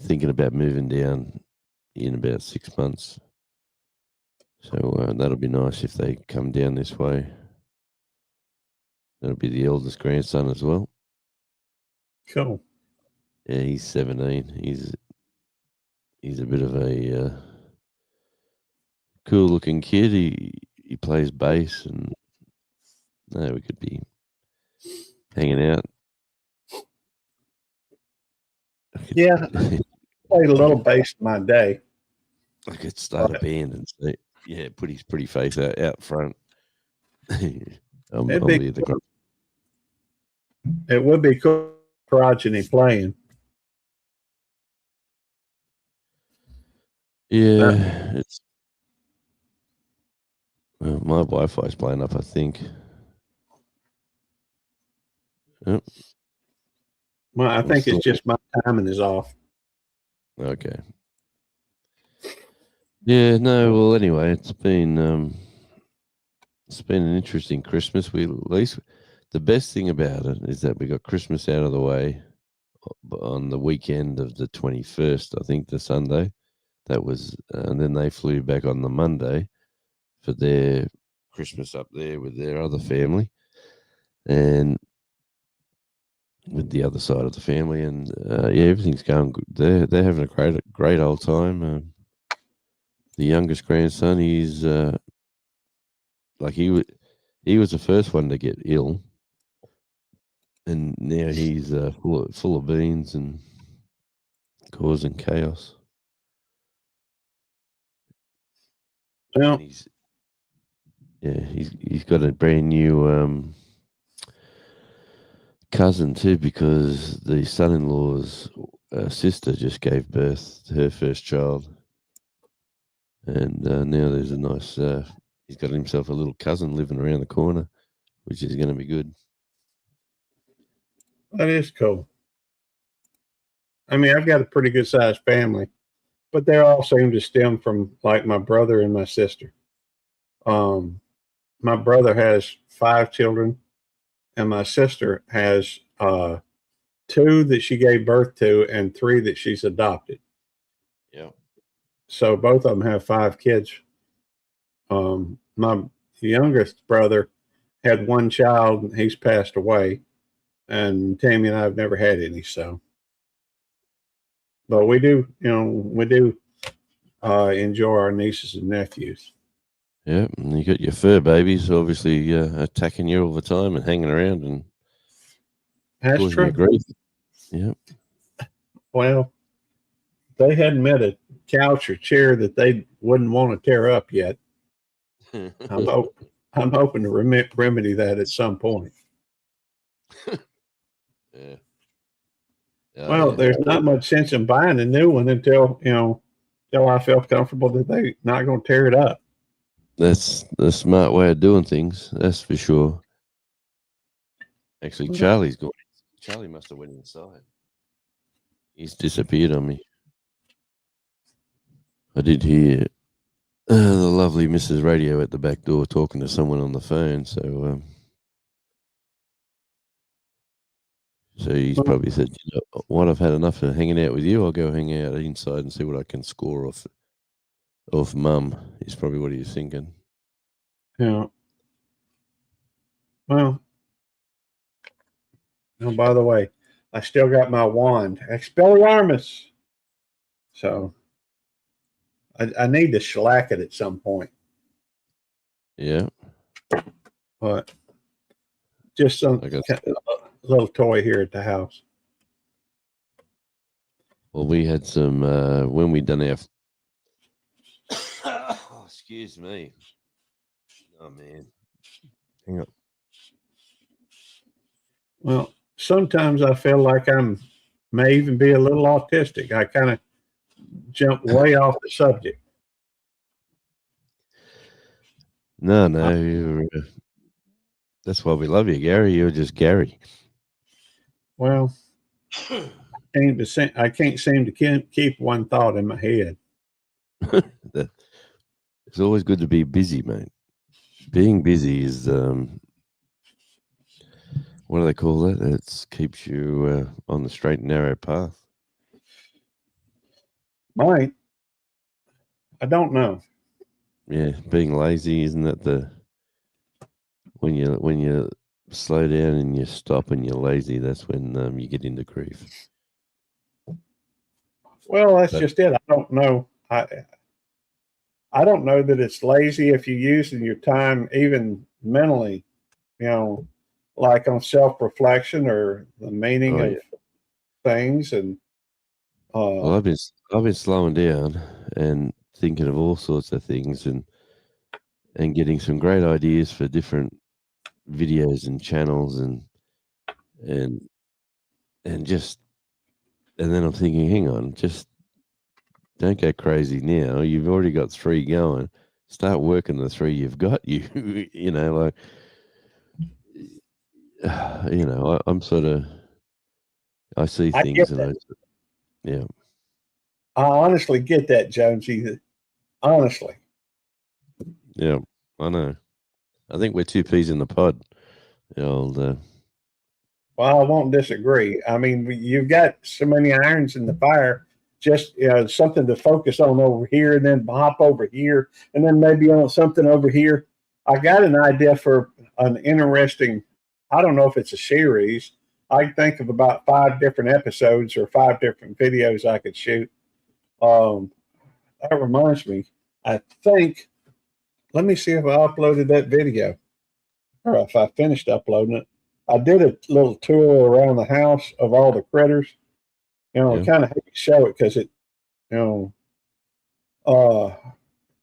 thinking about moving down in about 6 months. So that'll be nice if they come down this way. That'll be the eldest grandson as well. Cool. Yeah, he's 17. He's a bit of a cool-looking kid. He plays bass, and we could be hanging out. Yeah, I played a little bass in my day. I could start a band and say, put his pretty face out front. It would be cool progeny playing. Yeah, my Wi-Fi's playing up, I think. Yep. Well, I think Still- it's just my timing is off. Okay. Yeah, no, well anyway, it's been an interesting Christmas. We at least the best thing about it is that we got Christmas out of the way on the weekend of the 21st, I think the Sunday. That was and then they flew back on the Monday for their Christmas up there with their other family and with the other side of the family, and yeah, everything's going good. They're having a great old time. The youngest grandson, he's like he was the first one to get ill, and now he's full of beans and causing chaos. Well, And he's got a brand new cousin too, because the son-in-law's sister just gave birth to her first child, and now there's a nice. He's got himself a little cousin living around the corner, which is going to be good. that is cool. I mean, I've got a pretty good sized family, but they all seem to stem from like my brother and my sister. My brother has 5 children, and my sister has 2 that she gave birth to and 3 that she's adopted. Yeah. So both of them have 5 kids. My youngest brother had 1 child, and he's passed away, and Tammy and I have never had any. So, but we do enjoy our nieces and nephews. Yeah, and you got your fur babies obviously attacking you all the time and hanging around and That's causing true. you grief. Yeah. Well, they hadn't met a couch or chair that they wouldn't want to tear up yet. I'm hoping to remedy that at some point. Yeah. Well, there's not much sense in buying a new one until I felt comfortable that they're not going to tear it up. That's the smart way of doing things. That's for sure. Actually, Charlie must have went inside. He's disappeared on me. I did hear the lovely Mrs. Radio at the back door talking to someone on the phone. So he's probably said, you know what, I've had enough of hanging out with you. I'll go hang out inside and see what I can score off Mum. Is probably what he's thinking. Yeah. Well, oh, by the way, I still got my wand, Expelliarmus. So I need to shellac it at some point. Yeah. But just some little toy here at the house. Well, we had some when we done our. Oh, excuse me. Oh man, hang on. Well, sometimes I feel like may even be a little autistic. I kind of jump way off the subject. No, you're, that's why we love you, Gary. You're just Gary. Well, I can't seem to keep one thought in my head. It's always good to be busy, mate. Being busy is what do they call that? It keeps you on the straight and narrow path. Might. I don't know. Yeah, being lazy, isn't that when you slow down and you stop and you're lazy, that's when you get into grief. Well, that's just it. I don't know. I don't know that it's lazy if you're using your time even mentally, like on self-reflection or the meaning of things. And well, I've been slowing down and thinking of all sorts of things and getting some great ideas for different videos and channels and then I'm thinking, hang on, just don't go crazy now. You've already got 3 going. Start working the 3 you've got. you know, I'm sort of, I see I things get and that. yeah, I honestly get that, Jonesy. Honestly. yeah, I know. I think we're two peas in the pod. The old, Well, I won't disagree. I mean, you've got so many irons in the fire. Just something to focus on over here, and then hop over here, and then maybe on something over here. I got an idea for an interesting. I don't know if it's a series. I think of about 5 different episodes or 5 different videos I could shoot. Um, that reminds me. I think. Let me see if I uploaded that video or if I finished uploading it. I did a little tour around the house of all the critters. yeah, Kind of hate to show it because it, you know, uh,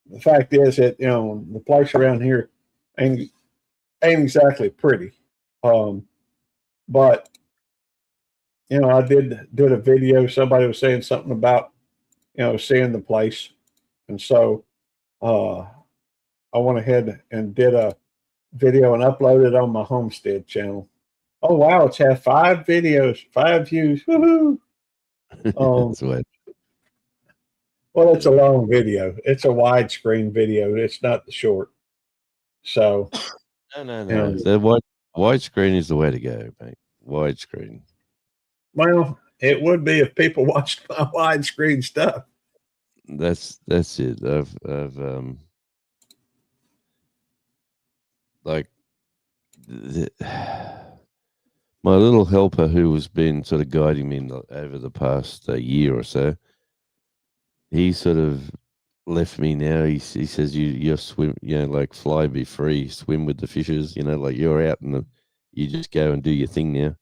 the fact is that the place around here ain't exactly pretty. Um, but I did a video. Somebody was saying something about seeing the place, and so uh, I went ahead and did a video and uploaded it on my homestead channel. Oh wow, it's had 5 videos, 5 views. Woohoo! that's the way. Well, it's a long video. It's a widescreen video. It's not the short. So, No. The widescreen is the way to go, mate. Widescreen. well, it would be if people watched my widescreen stuff. That's it. I've like my little helper who has been sort of guiding me over the past year or so. He sort of left me now. He says you swim, like fly, be free, swim with the fishes. Like you're out and you just go and do your thing now.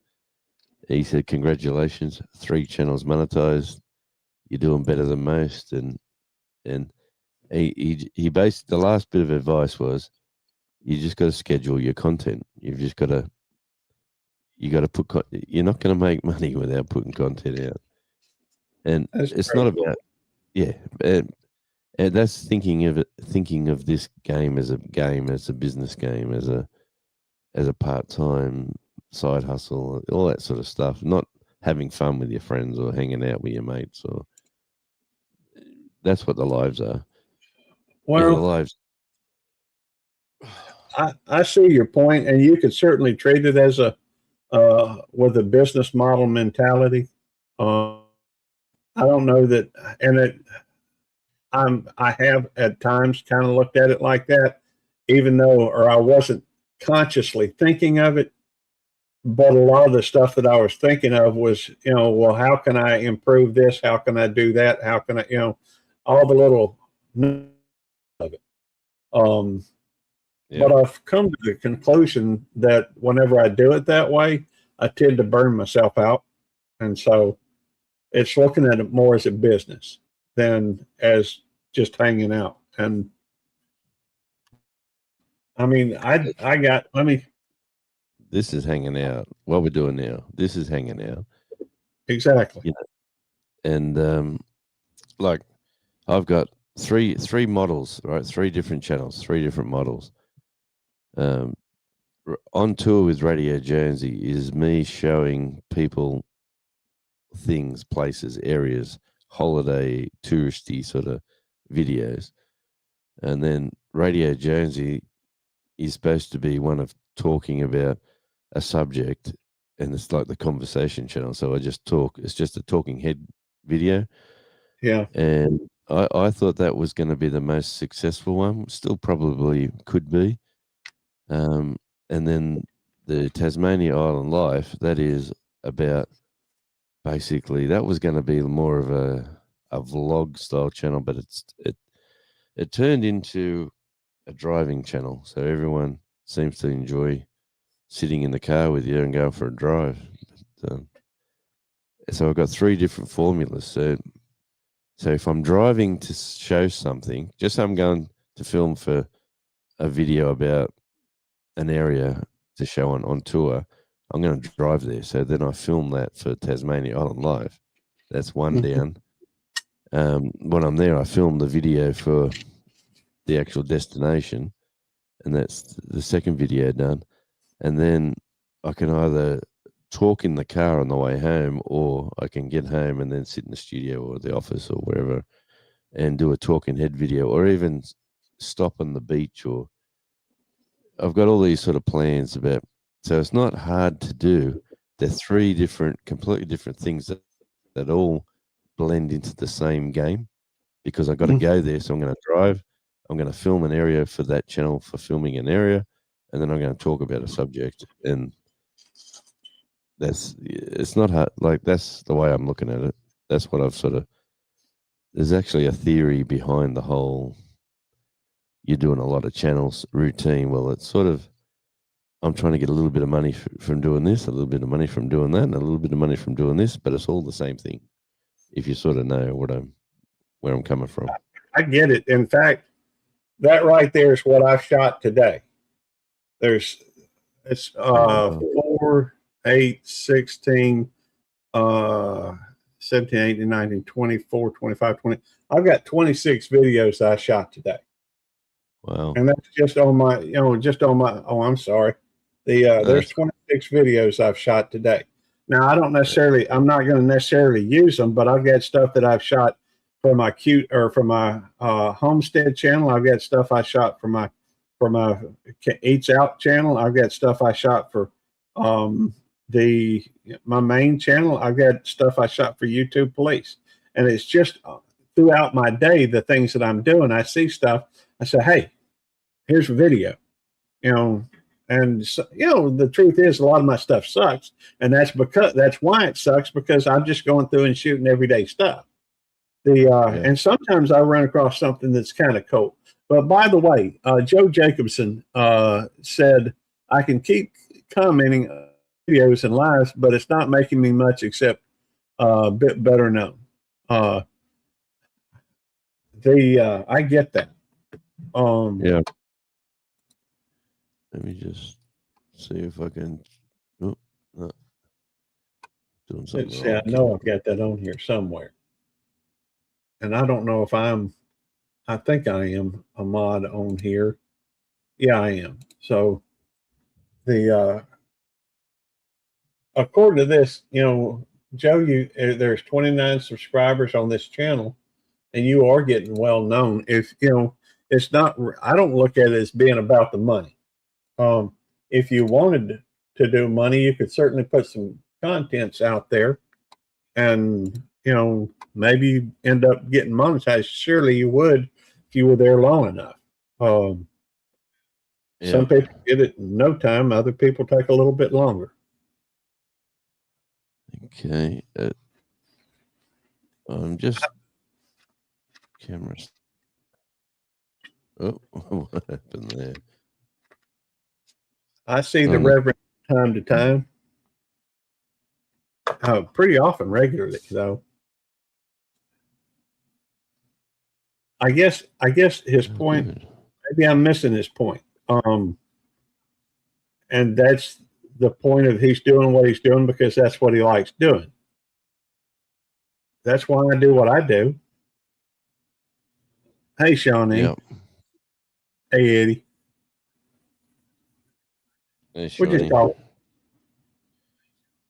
He said, congratulations, 3 channels monetized. You're doing better than most. And he based the last bit of advice was, you just got to schedule your content. You've just got to, put, you're not going to make money without putting content out. And it's not about, yeah. And that's thinking of this game, as a business game, as a part-time side hustle, all that sort of stuff. Not having fun with your friends or hanging out with your mates, or that's what the lives are. Well, the lives. I see your point, and you could certainly treat it as a with a business model mentality. I don't know that, and I have at times kind of looked at it like that, even though, or I wasn't consciously thinking of it. But a lot of the stuff that I was thinking of was, well, how can I improve this? How can I do that? How can I, all the little of it. Yeah. But I've come to the conclusion that whenever I do it that way, I tend to burn myself out. And so it's looking at it more as a business than as just hanging out. And I mean, This is hanging out. What we're doing now, this is hanging out. Exactly. And like I've got three models, right? 3 different channels, 3 different models. On tour with Radio Jonesy is me showing people things, places, areas, holiday, touristy sort of videos. And then Radio Jonesy is supposed to be one of talking about a subject, and it's like the conversation channel. So I just talk. It's just a talking head video. Yeah. And I thought that was going to be the most successful one. Still probably could be. And then the Tasmania Island Life, that is about, basically, that was going to be more of a vlog style channel, but it turned into a driving channel. So everyone seems to enjoy sitting in the car with you and going for a drive. So I've got 3 different formulas. So if I'm driving to show something, just say I'm going to film for a video about an area to show on tour, I'm going to drive there. So then I film that for Tasmania Island Live. That's one down. When I'm there, I film the video for the actual destination, and that's the second video done. And then I can either talk in the car on the way home, or I can get home and then sit in the studio or the office or wherever and do a talking head video, or even stop on the beach. Or I've got all these sort of plans about, so it's not hard to do. They're three completely different things that all blend into the same game, because I've got to go there. So I'm going to drive, I'm going to film an area for that channel for filming an area, and then I'm going to talk about a subject. And it's not hard. Like, that's the way I'm looking at it. That's what I've sort of, there's actually a theory behind the whole, you're doing a lot of channels routine. Well, it's sort of, I'm trying to get a little bit of money from doing this, a little bit of money from doing that, and a little bit of money from doing this, but it's all the same thing, if you sort of know where I'm coming from. I get it. In fact, that right there is what I've shot today. It's 4, 8, 16, 17, 18, 19, 24, 25, 20. I've got 26 videos I shot today. Wow. And that's just on my, oh, I'm sorry. There's 26 videos I've shot today. Now, I'm not going to necessarily use them, but I've got stuff that I've shot for my homestead channel. I've got stuff I shot for my Eats Out channel. I've got stuff I shot for my main channel. I've got stuff I shot for YouTube Police. And it's just throughout my day, the things that I'm doing, I see stuff. I say, hey, here's a video, and so, the truth is a lot of my stuff sucks. And that's why it sucks, because I'm just going through and shooting everyday stuff. And sometimes I run across something that's kind of cool. But by the way, Joe Jacobson said, I can keep commenting videos and lives, but it's not making me much except a bit better known. I get that. Yeah. Let me just see if I can. Oh, no. Doing something See, I know I've got that on here somewhere. And I don't know if I think I am a mod on here. Yeah, I am. So according to this, Joe, there's 29 subscribers on this channel, and you are getting well known. If it's not, I don't look at it as being about the money. If you wanted to do money, you could certainly put some contents out there, and maybe end up getting monetized. Surely you would if you were there long enough. Some people get it in no time. Other people take a little bit longer. Okay. I'm just cameras. Oh, what happened there? I see the Reverend time to time. Pretty often, regularly, though. I guess his point, maybe I'm missing his point. And that's the point of he's doing what he's doing because that's what he likes doing. That's why I do what I do. Hey, Shawnee. Yep. Hey, Eddie. Hey, We're just talking.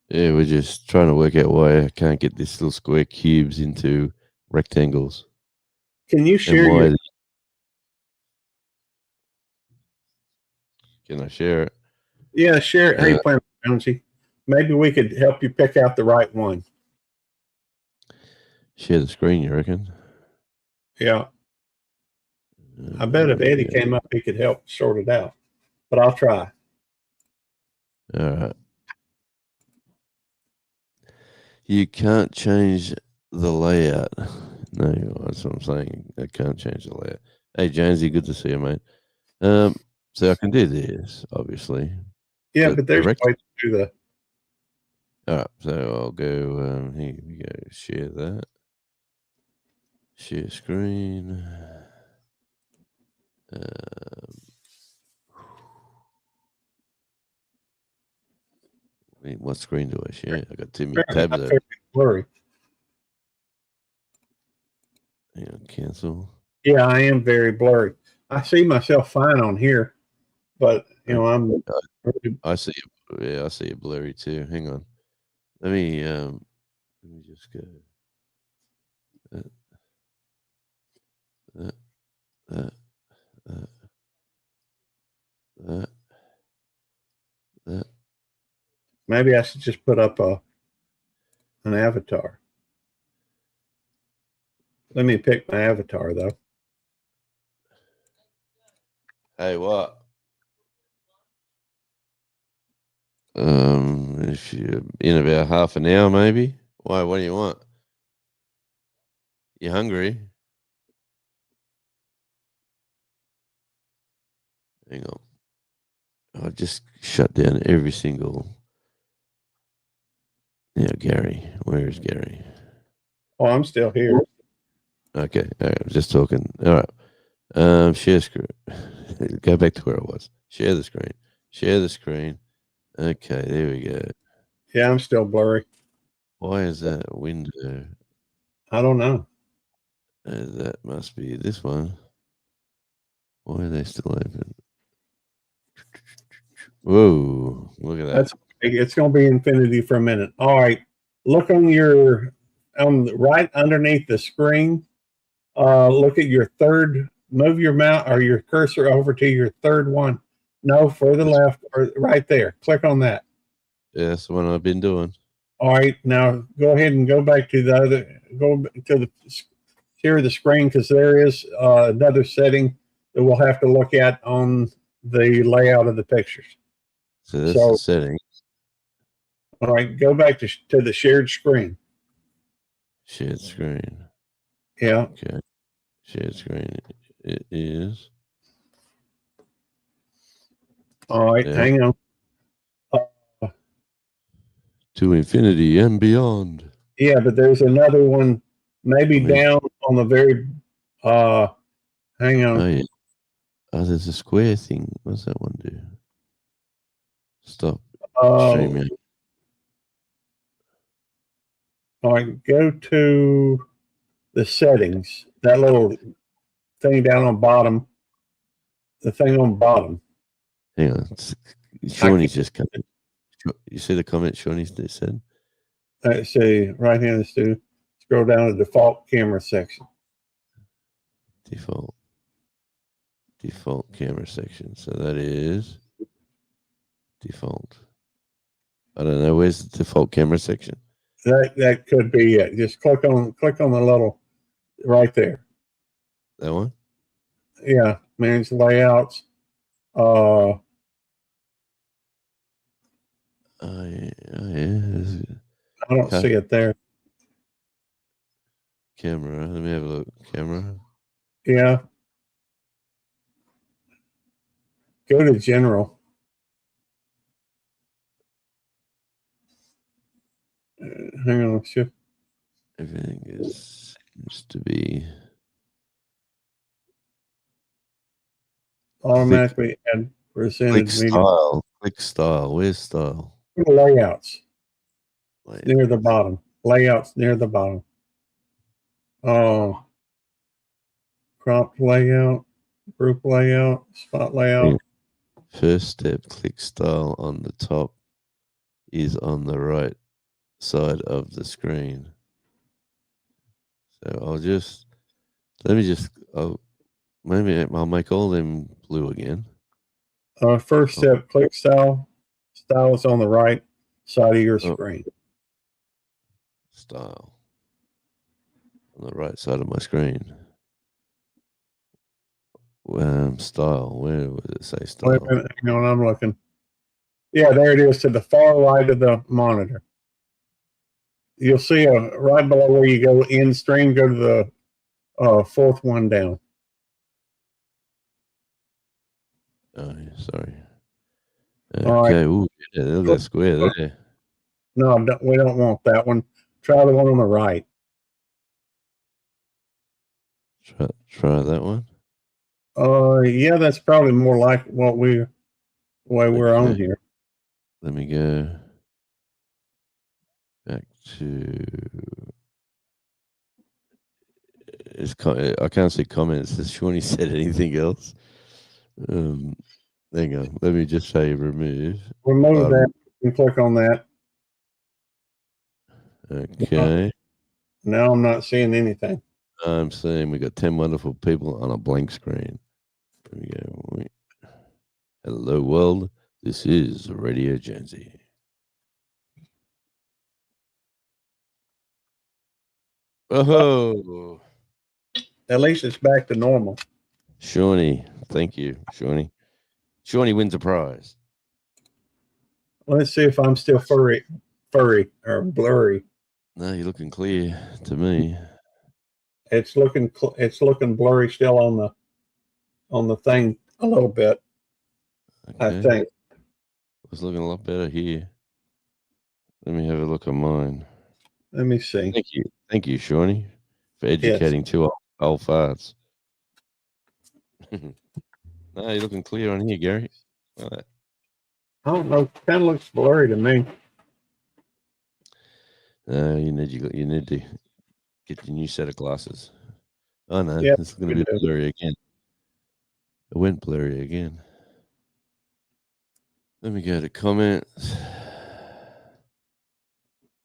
Yeah, we're just trying to work out why I can't get these little square cubes into rectangles. Can you share Can I share it? Yeah, share it. Hey, Planet Jonesy. Maybe we could help you pick out the right one. Share the screen, you reckon? Yeah. I bet if Eddie came up, he could help sort it out. But I'll try. All right. You can't change the layout. No, that's what I'm saying. I can't change the layout. Hey, Jonesy, good to see you, mate. So I can do this, obviously. Yeah, but there's a way to do that. All right, so I'll go, here we go, share that. Share screen. Wait, what screen do I share? I got too many tabs there. Blurry. Hang on, cancel. Yeah, I am very blurry. I see myself fine on here, but I'm. I see it Yeah, I see it blurry too. Hang on. Let me just go. Uh, uh, uh, uh. Maybe I should just put up an avatar. Let me pick my avatar though. Hey, what? If you in about half an hour, maybe. Why? What do you want? You hungry? Hang on. I've just shut down every single. Yeah, Gary. Where is Gary? Oh, I'm still here. Okay, all right, I'm just talking. All right. Share screen. Go back to where I was. Share the screen. Share the screen. Okay, there we go. Yeah, I'm still blurry. Why is that window? I don't know. That must be this one. Why are they still open? Whoa, look at that. That's it's going to be infinity for a minute. All right, look on right underneath the screen. Look at your third. Move your mouse or your cursor over to your third one. No, further left or right there. Click on that. Yeah, that's the one I've been doing. All right, now go ahead and go back to the other. Go to the share the screen because there is another setting that we'll have to look at on the layout of the pictures. So that's the setting. All right, go back to the shared screen. Shared screen. Yeah. Okay. Shared screen. It is. All right, hang on. To infinity and beyond. Yeah, but there's another one, maybe down on the very. Hang on. Oh, yeah. Oh, there's a square thing. What's that one do? Stop. Streaming. All right, go to the settings. That little thing down on bottom. The thing on bottom. Hang on. Shawnee's just coming. You see the comment Shawnee said? Let's see, right hand Stu. Scroll down to default camera section. Default camera section. So that is default. I don't know. Where's the default camera section? That could be it. Just click on the little right there. That one? Yeah, manage layouts. Yeah. I don't see it there. Camera. Let me have a look. Camera. Yeah. Go to general. Hang on. Shift. Everything seems to be automatically add presented style. Click style. Where's style? Layouts. Near the bottom. Layouts near the bottom. Oh. Crop layout, group layout, spot layout. First step, click style on the top is on the right side of the screen. So maybe I'll make all them blue again. First step, click style. Style is on the right side of your screen. Style. On the right side of my screen. Style. Where would it say style? Wait a minute, hang on, I'm looking. Yeah, there it is to the far right of the monitor. You'll see right below where you go in stream, go to the fourth one down. Oh, yeah, sorry. Okay, ooh, yeah, look at that square there. No, we don't want that one. Try the one on the right. Try that one. Yeah, that's probably more like what we're on here. Let me go back to. I can't see comments. Has Shawnee said anything else? Hang on. Let me just say remove. Remove that. You can click on that. Okay. Now I'm not seeing anything. I'm seeing we got 10 wonderful people on a blank screen. There we go. Hello, world. This is Radio Jonesy. Oh, At least it's back to normal. Shawnee. Thank you, Shawnee. Shawnee wins a prize. Let's see if I'm still furry or blurry. No, you're looking clear to me. It's looking blurry still on the thing a little bit. Okay. I think. It's looking a lot better here. Let me have a look at mine. Let me see. Thank you, Shawnee, for educating two old farts. No, you're looking clear on here, Gary. Like that. I don't know. Kind of looks blurry to me. You need to get your new set of glasses. Oh no, Yep, it's going to be blurry again. It went blurry again. Let me go to comments.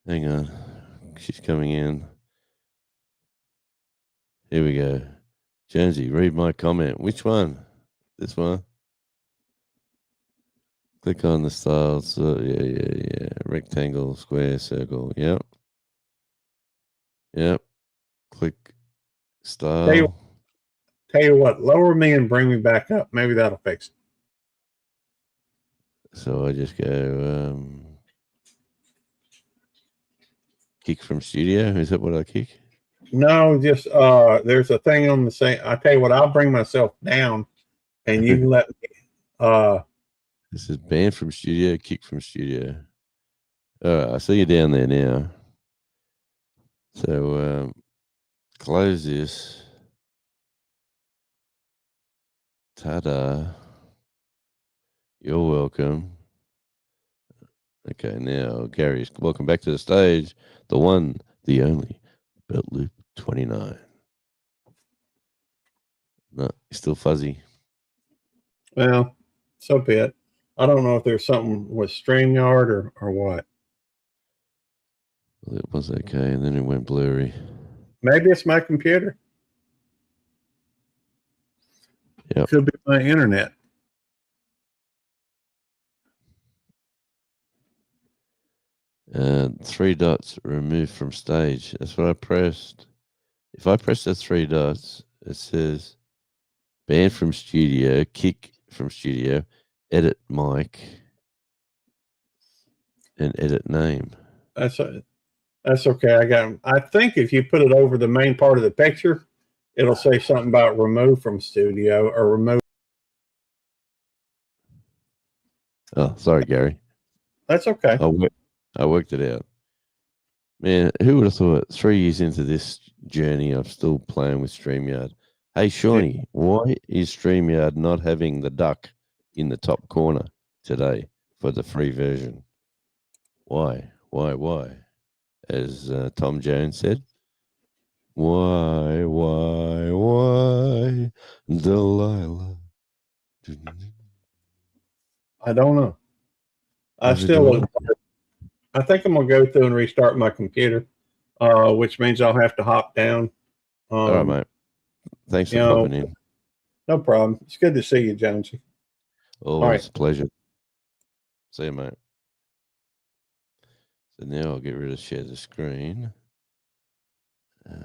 Hang on, she's coming in. Here we go. Jonesy, read my comment. Which one? This one. Click on the styles. Yeah. Rectangle, square, circle. Yep. Click style. Tell you what, lower me and bring me back up. Maybe that'll fix it. So I just go kick from studio. Is that what I kick? No, just there's a thing on the same. I tell you what, I'll bring myself down, and you can let me. This is banned from studio, kick from studio. All right, I see you down there now. So close this. Ta-da. You're welcome. Okay, now Gary's welcome back to the stage. The one, the only, Belt Loop 29. No, he's still fuzzy. Well, so be it. I don't know if there's something with StreamYard or what. Well, it was okay, and then it went blurry. Maybe it's my computer. Yep. Could be my internet. Three dots removed from stage. That's what I pressed. If I press the three dots, it says ban from studio, kick from studio, edit mic, and edit name. That's okay. I think if you put it over the main part of the picture, it'll say something about remove from studio or remove. Oh, sorry, Gary. That's okay. I worked it out. Man, who would have thought 3 years into this journey, I'm still playing with StreamYard. Hey, Shawnee, why is StreamYard not having the duck in the top corner today for the free version? Why? As Tom Jones said, why, Delilah? I don't know. I think I'm gonna go through and restart my computer, which means I'll have to hop down. All right, mate. Thanks for popping in. No problem. It's good to see you, Jonesy. Always a pleasure. See you, mate. So now I'll get rid of share the screen. No,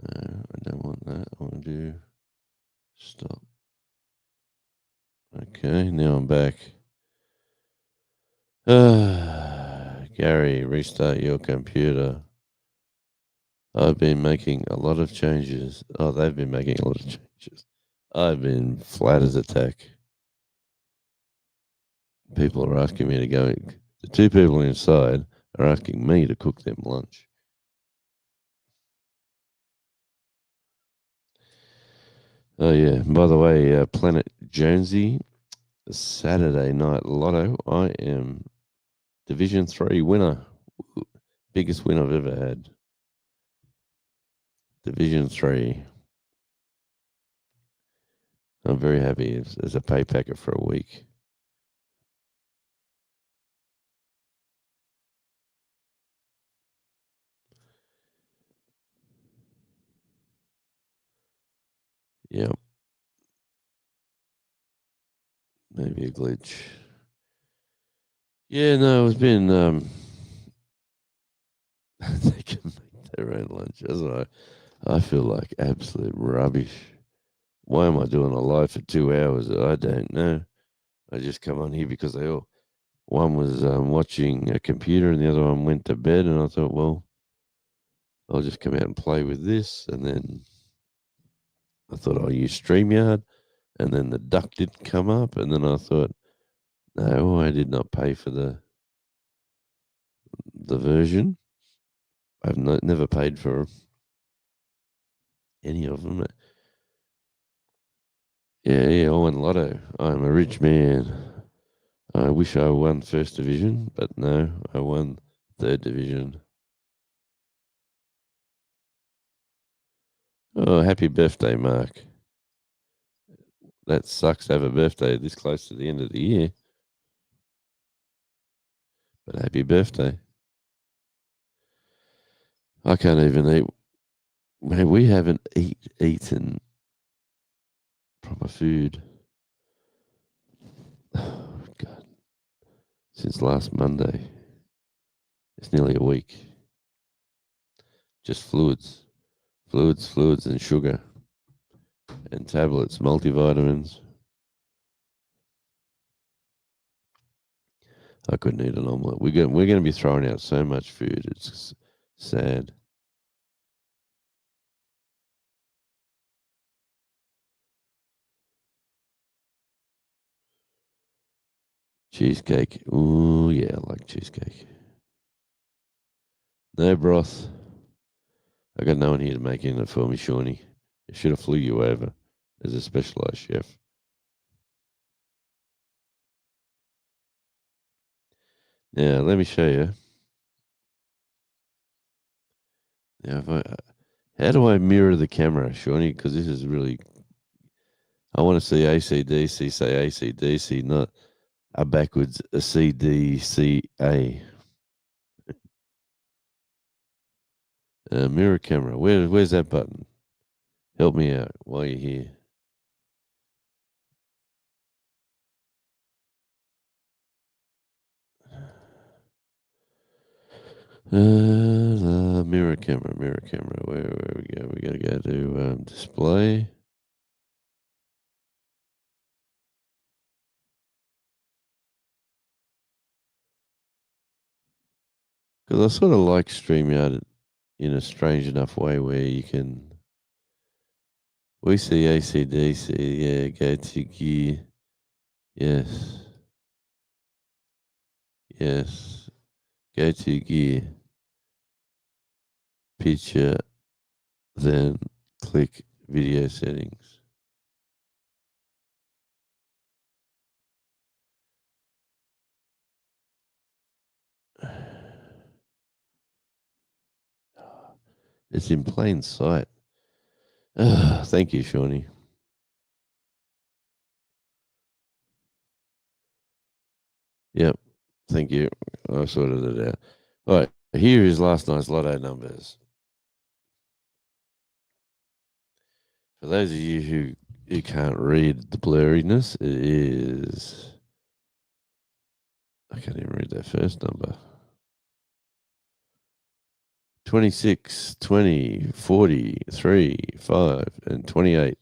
I don't want that. I want to do stop. Okay, now I'm back. Gary, restart your computer. I've been making a lot of changes. Oh, they've been making a lot of changes. I've been flat as a tack. People are asking me to go. The two people inside are asking me to cook them lunch. Oh, yeah. By the way, Planet Jonesy, Saturday night lotto, I am Division 3 winner. Biggest win I've ever had. Division 3. I'm very happy as a pay packet for a week. Yeah. Maybe a glitch. Yeah, no, it's been they can make their own lunch. I feel like absolute rubbish. Why am I doing a live for 2 hours? I don't know. I just come on here because one was watching a computer and the other one went to bed, and I thought, well, I'll just come out and play with this. And then I thought I'll use StreamYard, and then the duck didn't come up, and then I thought, no, I did not pay for the version. I've never paid for any of them. Yeah, I won Lotto. I'm a rich man. I wish I won First Division, but no, I won Third Division. Oh, happy birthday, Mark. That sucks to have a birthday this close to the end of the year. But happy birthday. I can't even eat. Man, we haven't eaten proper food. Oh, God. Since last Monday. It's nearly a week. Just fluids, and sugar, and tablets, multivitamins. I couldn't eat an omelette. We're going to be throwing out so much food. It's sad. Cheesecake. Ooh, yeah, I like cheesecake. No broth. I got no one here to make it for me, Shawnee. I should have flew you over as a specialized chef. Now, let me show you. Now, how do I mirror the camera, Shawnee? Because this is really, I want to see ACDC, say ACDC, not a backwards a CDCA. Mirror camera. Where's that button? Help me out while you're here. The mirror camera. Where we go? We gotta go to display. Because I sort of like StreamYard in a strange enough way where you can. We see ACDC, yeah, go to gear. Yes. Yes. Go to gear. Picture, then click video settings. It's in plain sight. Thank you, Shawnee. Yep. Thank you. I sorted it out. All right. Here is last night's lotto numbers. For those of you who can't read the blurriness, it is. I can't even read that first number. 26, 20, 40, 3, 5, and 28.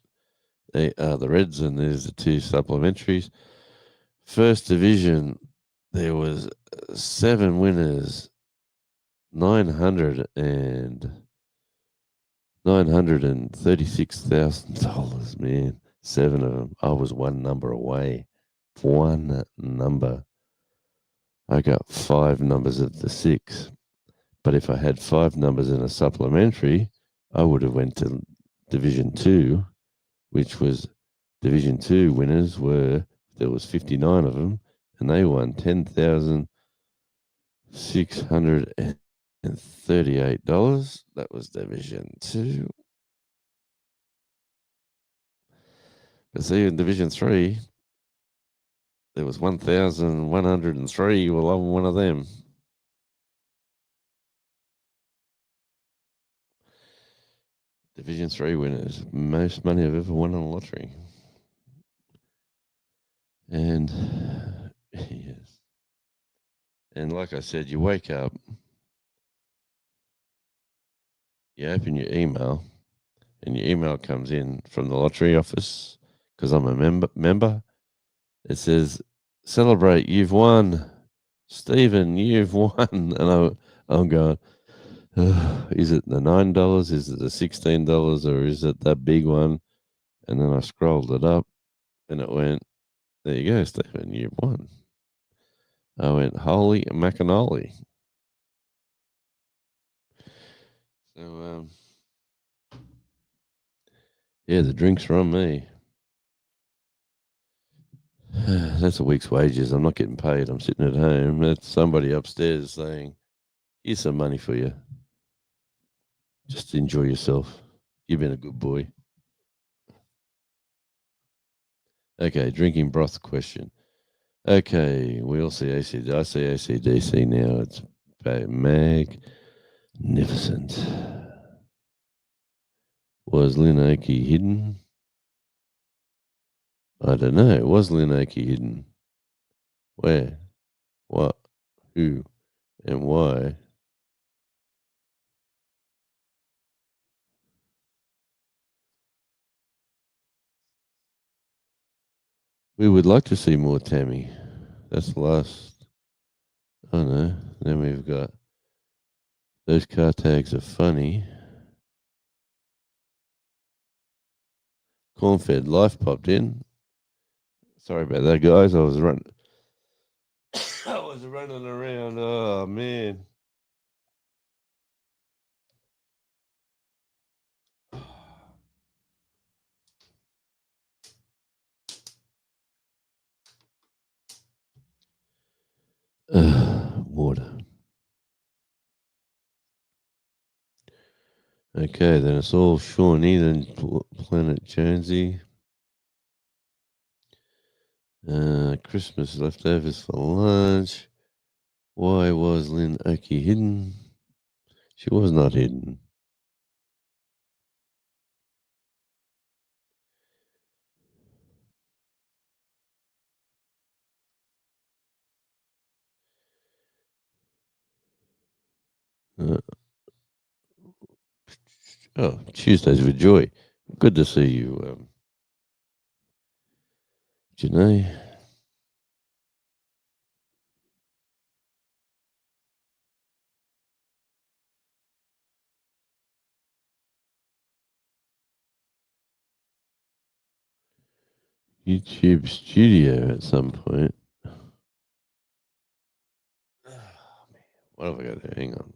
They are the Reds, and there's the two supplementaries. First division, there was 7 winners, $936,000, man. 7 of them. I was one number away. One number. I got 5 numbers of the 6. But if I had 5 numbers in a supplementary, I would have went to Division 2, which was Division 2 winners were, there was 59 of them, and they won $10,638. That was Division 2. But see, in Division 3, there was 1,103. Well, I'm one of them. Division 3 winners. Most money I've ever won on a lottery. And yes. And like I said, you wake up, you open your email, and your email comes in from the lottery office because I'm a member. It says, "Celebrate, you've won. Stephen, you've won." And I'm going, is it the $9? Is it the $16? Or is it that big one? And then I scrolled it up and it went, "There you go, Stephen, you've won." I went, "Holy macanoli." So, yeah, the drinks are on me. That's a week's wages. I'm not getting paid. I'm sitting at home. That's somebody upstairs saying, "Here's some money for you. Just enjoy yourself. You've been a good boy." Okay, drinking broth question. Okay, we all see ACD. I see ACDC now. It's magnificent. Was Lynn Oakey hidden? I don't know. Was Lynn Oakey hidden? Where? What? Who? And why? We would like to see more Tammy. That's the last. Oh no. Then we've got those car tags are funny. Cornfed Life popped in. Sorry about that, guys. I was running. I was running around. Oh man. Water. Okay, then it's all Shawnee, then Planet Jonesy. Christmas leftovers for lunch. Why was Lynn Oakey hidden? She was not hidden. Tuesdays with Joy. Good to see you, Janae. YouTube studio at some point. What have I got there? Hang on.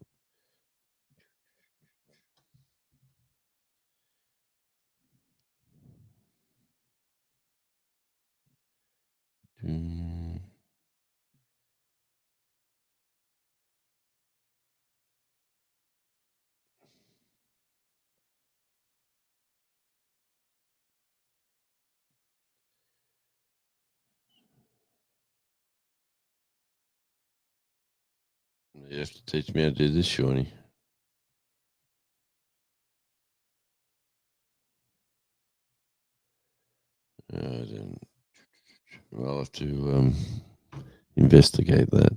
You have to teach me how to do this, Shawnee. I'll have to investigate that.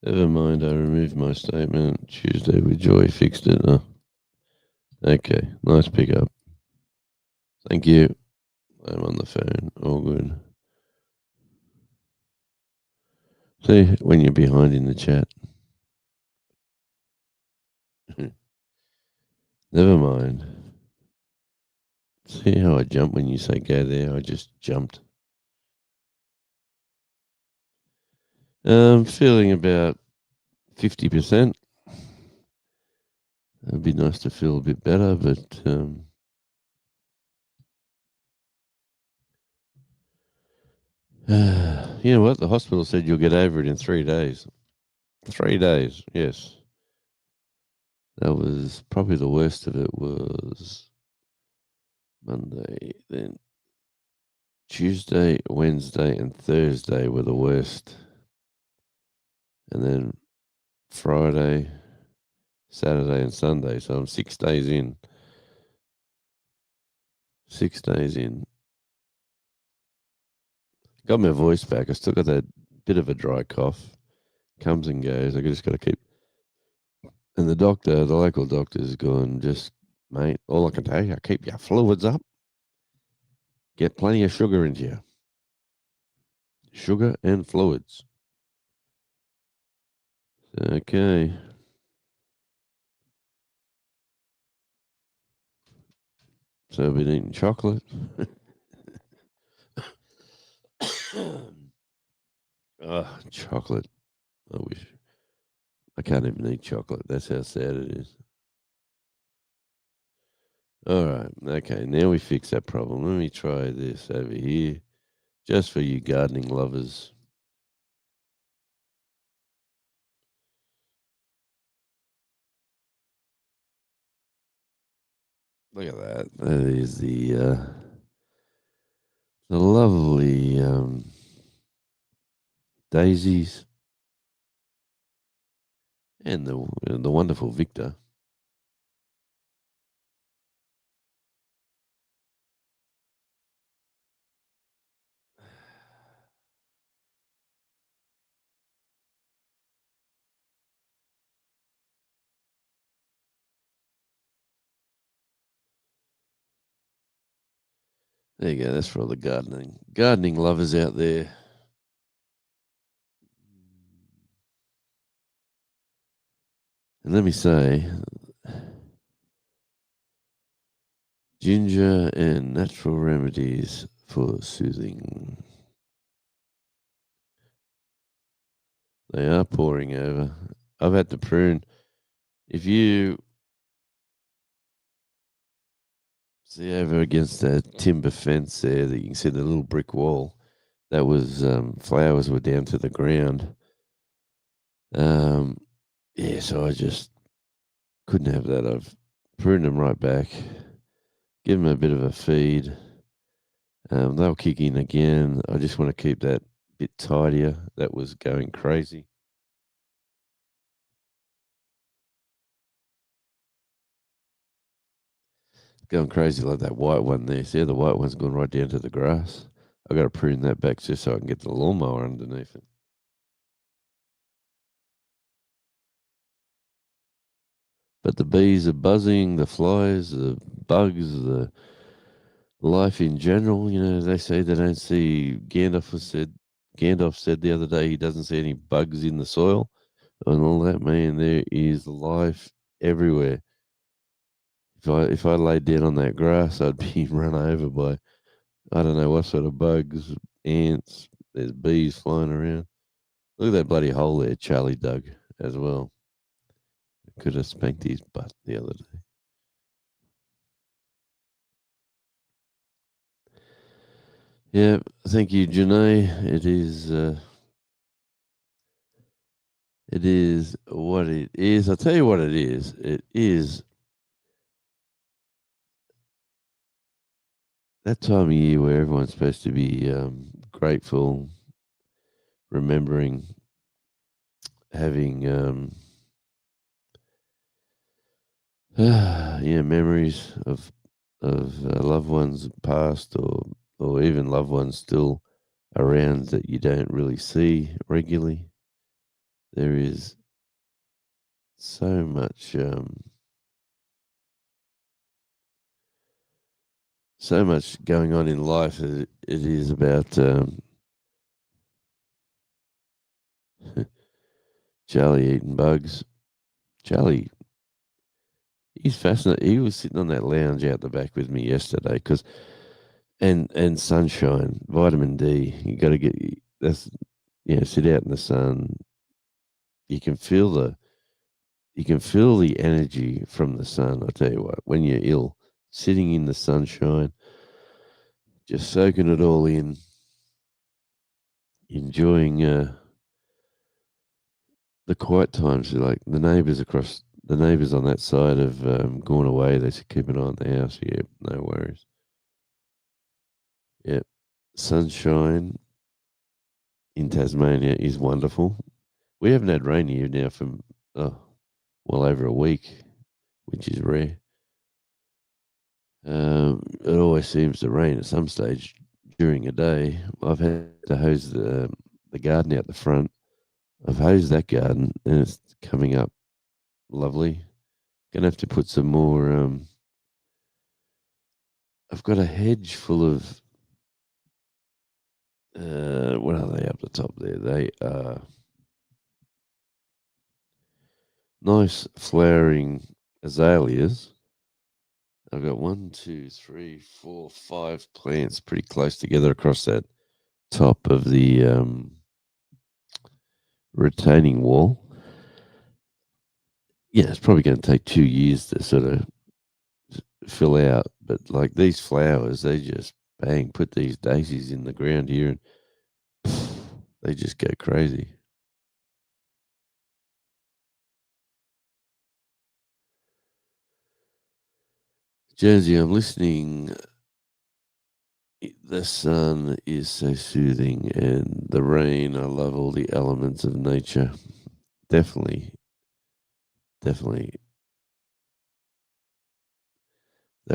Never mind, I removed my statement. Tuesday with Joy fixed it. Okay, nice pickup. Thank you. I'm on the phone. All good. See, when you're behind in the chat. Never mind. See how I jump when you say go there? I just jumped. Feeling about 50%. It'd be nice to feel a bit better, but you know what? The hospital said you'll get over it in 3 days. 3 days, yes. That was probably the worst of it was Monday, then Tuesday, Wednesday, and Thursday were the worst. And then Friday, Saturday, and Sunday. So I'm 6 days in. 6 days in. Got my voice back. I still got that bit of a dry cough. Comes and goes. I just got to keep. And the doctor, the local doctor's going, just, mate, all I can tell you, keep your fluids up. Get plenty of sugar into you. Sugar and fluids. Okay. So I've been eating chocolate. Oh, chocolate. I wish. I can't even eat chocolate. That's how sad it is. All right. Okay. Now we fix that problem. Let me try this over here. Just for you gardening lovers. Look at that. That is the lovely daisies and the wonderful Victor. There you go. That's for all the gardening lovers out there. And let me say, ginger and natural remedies for soothing. They are pouring over. I've had to prune. If you see over against that timber fence there, that you can see the little brick wall, that was flowers were down to the ground. Yeah, so I just couldn't have that. I've pruned them right back, give them a bit of a feed. They'll kick in again. I just want to keep that bit tidier. That was going crazy. Going crazy like that white one there. See, the white one's gone right down to the grass. I got to prune that back just so I can get the lawnmower underneath it. But the bees are buzzing, the flies, the bugs, the life in general. You know, they say they don't see. Gandalf said the other day he doesn't see any bugs in the soil and all that. Man, there is life everywhere. If I laid down on that grass, I'd be run over by I don't know what sort of bugs, ants. There's bees flying around. Look at that bloody hole there Charlie dug as well. Could have spanked his butt the other day. Yeah, thank you, Janae. It is what it is. I'll tell you what it is. It is that time of year where everyone's supposed to be grateful, remembering, having memories of loved ones past or even loved ones still around that you don't really see regularly. There is so much going on in life. It is about Charlie eating bugs. Charlie, he's fascinating. He was sitting on that lounge out the back with me yesterday because and sunshine, vitamin D. You got to get sit out in the sun. You can feel the energy from the sun. I tell you what, when you're ill, sitting in the sunshine, just soaking it all in, enjoying the quiet times. Like the neighbours on that side have gone away. They said keep an eye on the house. Yeah, no worries. Yeah, sunshine in Tasmania is wonderful. We haven't had rain here now for well over a week, which is rare. It always seems to rain at some stage during a day. I've had to hose the garden out the front. I've hosed that garden and it's coming up lovely. Gonna have to put some more. I've got a hedge full of. What are they up the top there? They are nice flowering azaleas. I've got 1, 2, 3, 4, 5 plants pretty close together across that top of the retaining wall. Yeah, it's probably going to take 2 years to sort of fill out. But like these flowers, they just bang, put these daisies in the ground here and they just go crazy. Jonesy, I'm listening. The sun is so soothing, and the rain. I love all the elements of nature. Definitely. That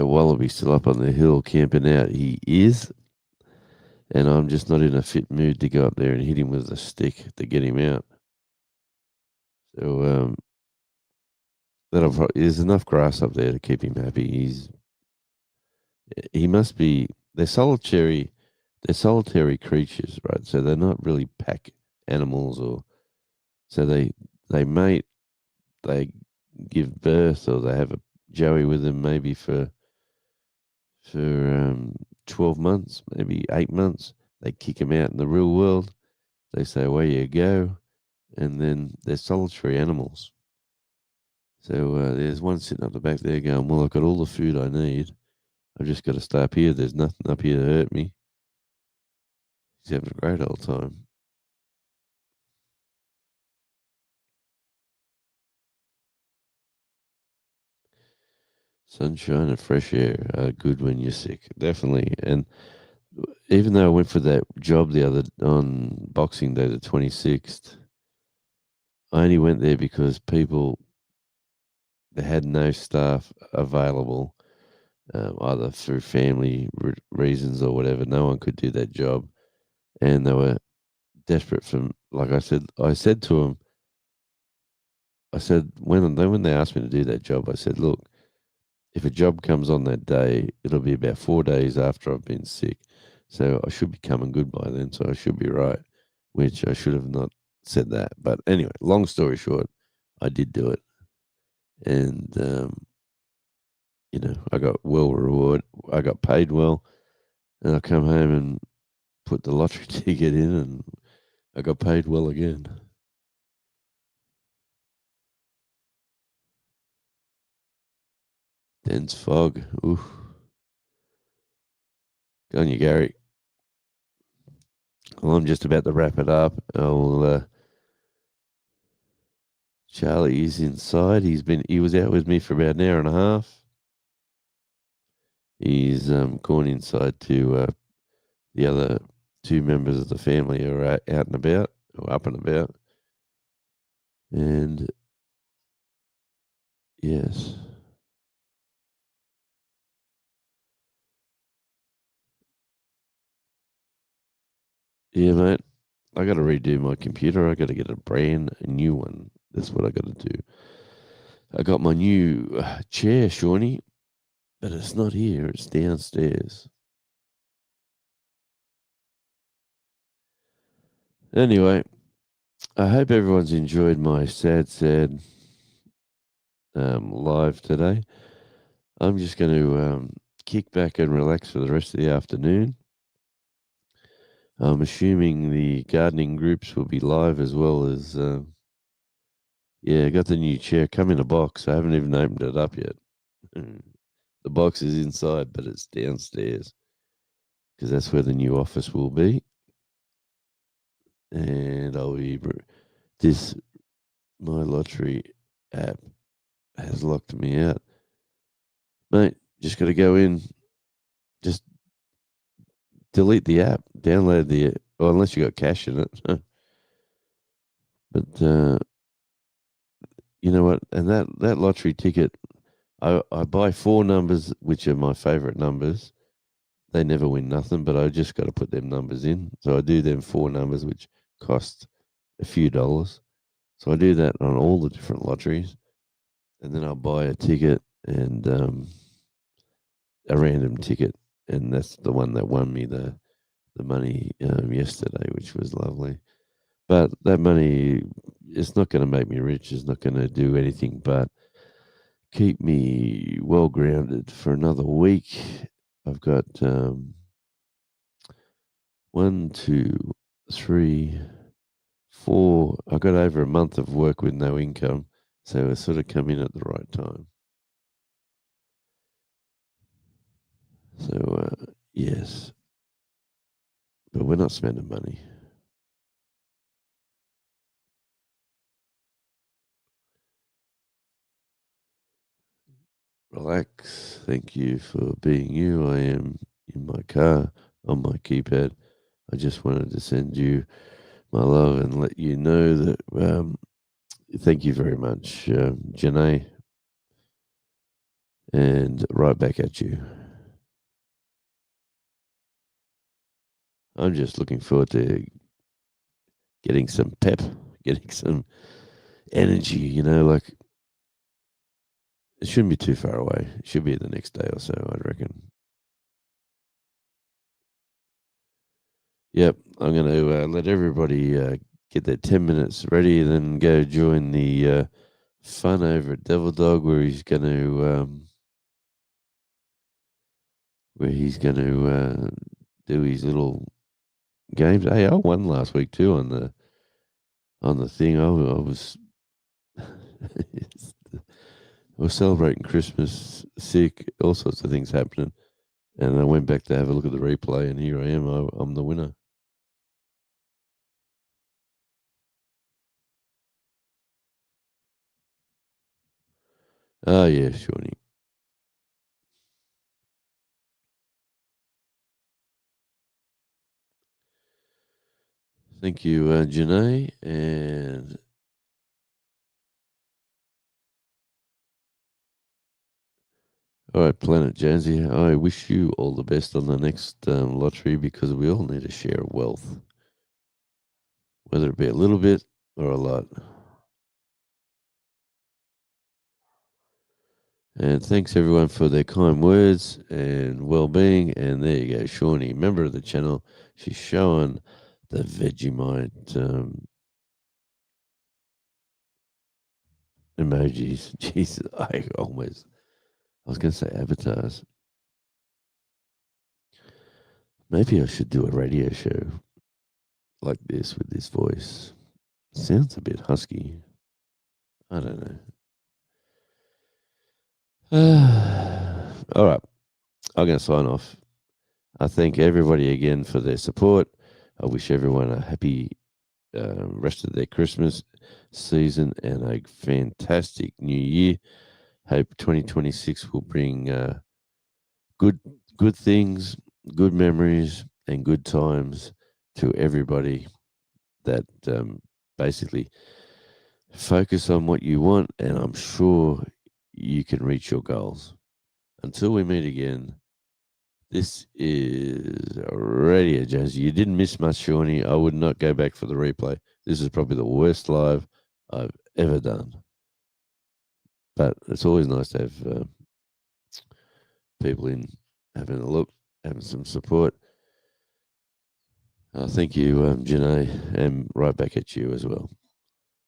wallaby still up on the hill camping out. He is, and I'm just not in a fit mood to go up there and hit him with a stick to get him out. So there's enough grass up there to keep him happy. He must be. They're solitary creatures, right? So they're not really pack animals, or so they mate, they give birth, or they have a joey with them maybe for 12 months, maybe 8 months. They kick them out in the real world. They say, away you go. And then they're solitary animals. So there's one sitting up the back there going, well, I've got all the food I need. I've just got to stay up here. There's nothing up here to hurt me. He's having a great old time. Sunshine and fresh air are good when you're sick, definitely. And even though I went for that job on Boxing Day, the 26th, I only went there because they had no staff available, either through family reasons or whatever. No one could do that job, and they were desperate for. Like I said to them, when they asked me to do that job, I said, look, if a job comes on that day, it'll be about 4 days after I've been sick. So I should be coming good by then. So I should be right, which I should have not said that. But anyway, long story short, I did do it. And, I got well rewarded. I got paid well. And I come home and put the lottery ticket in and I got paid well again. Dense fog. Ooh. Go on you, Gary. Well, I'm just about to wrap it up. Charlie is inside. He was out with me for about an hour and a half. He's gone inside to the other 2 members of the family who are out and about, or up and about. And yes. Yeah, mate. I got to redo my computer. I got to get a brand new one. That's what I got to do. I got my new chair, Shawnee, but it's not here. It's downstairs. Anyway, I hope everyone's enjoyed my sad live today. I'm just going to kick back and relax for the rest of the afternoon. I'm assuming the gardening groups will be live as well as, I got the new chair. Come in a box. I haven't even opened it up yet. The box is inside, but it's downstairs because that's where the new office will be. And my lottery app has locked me out. Mate, just got to go in. Just delete the app, download the, well, unless you got cash in it. But you know what? And that lottery ticket, I buy 4 numbers, which are my favourite numbers. They never win nothing, but I just got to put them numbers in. So I do them 4 numbers, which cost a few dollars. So I do that on all the different lotteries. And then I'll buy a ticket and a random ticket. And that's the one that won me the money yesterday, which was lovely. But that money, it's not going to make me rich. It's not going to do anything but keep me well grounded for another week. I've got 1, 2, 3, 4. I got over a month of work with no income, so I sort of come in at the right time. So yes, but we're not spending money. Relax. Thank you for being you. I am in my car on my keypad. I just wanted to send you my love and let you know that thank you very much, Janae. And right back at you. I'm just looking forward to getting some pep, getting some energy, like it shouldn't be too far away. It should be the next day or so, I'd reckon. Yep, I'm going to let everybody get their 10 minutes ready and then go join the fun over at Devil Dog where he's going to do his little games. Hey, I won last week too on the thing. I was I was celebrating Christmas, sick, all sorts of things happening. And I went back to have a look at the replay, and here I am. I'm the winner. Oh, yeah, Shawnee. Thank you, Janae. And all right, Planet Jonesy, I wish you all the best on the next lottery because we all need to share wealth, whether it be a little bit or a lot. And thanks everyone for their kind words and well-being. And there you go, Shawnee, member of the channel. She's showing the Vegemite emojis. Jesus, I was going to say avatars. Maybe I should do a radio show like this with this voice. Sounds a bit husky. I don't know. All right. I'm going to sign off. I thank everybody again for their support. I wish everyone a happy rest of their Christmas season and a fantastic new year. Hope 2026 will bring good things, good memories, and good times to everybody that basically focus on what you want, and I'm sure you can reach your goals. Until we meet again, this is Radio Jonesy. You didn't miss much, Shawnee. I would not go back for the replay. This is probably the worst live I've ever done. But it's always nice to have people in having a look, having some support. Thank you, Janae, and right back at you as well.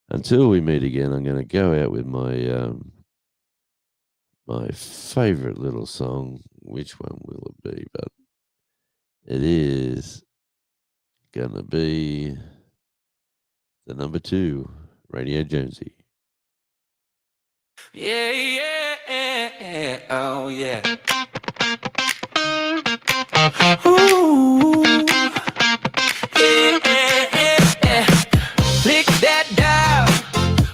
Until we meet again, I'm going to go out with my my favorite little song. Which one will it be? But it is going to be the number 2, Radio Jonesy. Yeah, yeah, oh yeah. Ooh, yeah. Click that dial,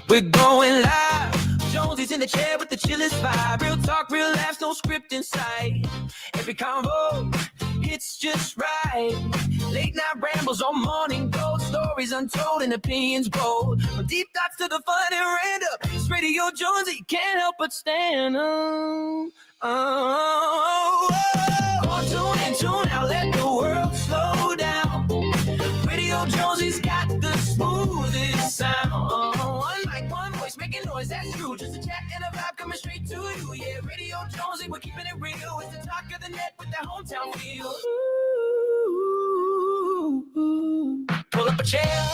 we're going live. Jonesy's in the chair with the chillest vibe. Real talk, real laughs, no script inside. Every convo, it's just right. Late night rambles on morning gold, stories untold and opinions bold. From deep thoughts to the fun and random, it's Radio Jonesy, can't help but stand on. Tune out, let the world slow down. Radio Jonesy's got the smoothest sound. One mic, one voice, making noise, that's true. Just a chat and a vibe coming straight to you. Yeah, Radio Jonesy, we're keeping it real. It's the talk of the net with that hometown feel. Ooh. Pull up a chair,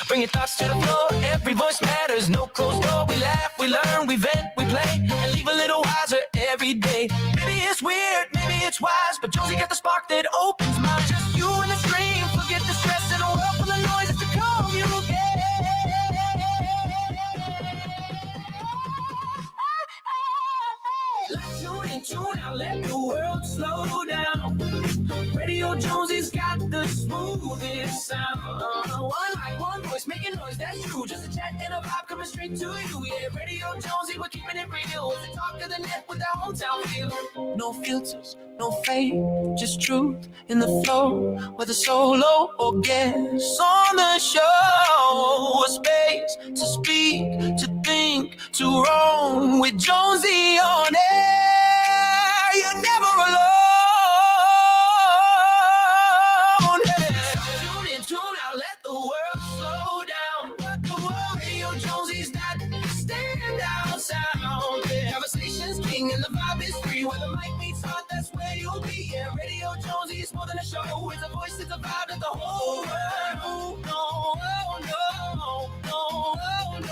bring your thoughts to the floor. Every voice matters, no closed door. We laugh, we learn, we vent, we play, and leave a little wiser every day. Maybe it's weird, maybe it's wise, but Jonesy got the spark that opens minds. Just you and the stream, forget the stress in a world full of noise. It's a communicate. Tune out, let the world slow down. Radio Jonesy's got the smoothest sound. One mic, one voice, making noise, that's true. Just a chat and a vibe coming straight to you. Yeah, Radio Jonesy, we're keeping it real. It's the talk of the net with that hometown feel. No filters, no fake, just truth in the flow. Whether solo or guest on the show, a space to speak, to think, to roam with Jonesy on air. You're never alone. Hey. Tune out, let the world slow down. Radio Jonesy's that standout sound. Yeah. Conversations king and the vibe is free. Where the mic meets heart, that's where you'll be. Yeah, Radio Jonesy's more than a show. It's a voice, it's a vibe that the whole world. No, oh, no, no, oh, no, no, oh, no.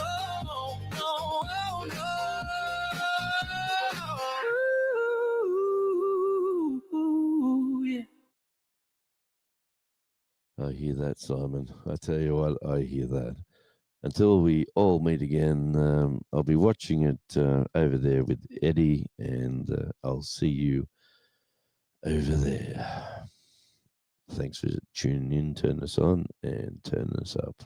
I hear that, Simon. I tell you what, I hear that. Until we all meet again, I'll be watching it over there with Eddie, and I'll see you over there. Thanks for tuning in. Turn us on and turn us up.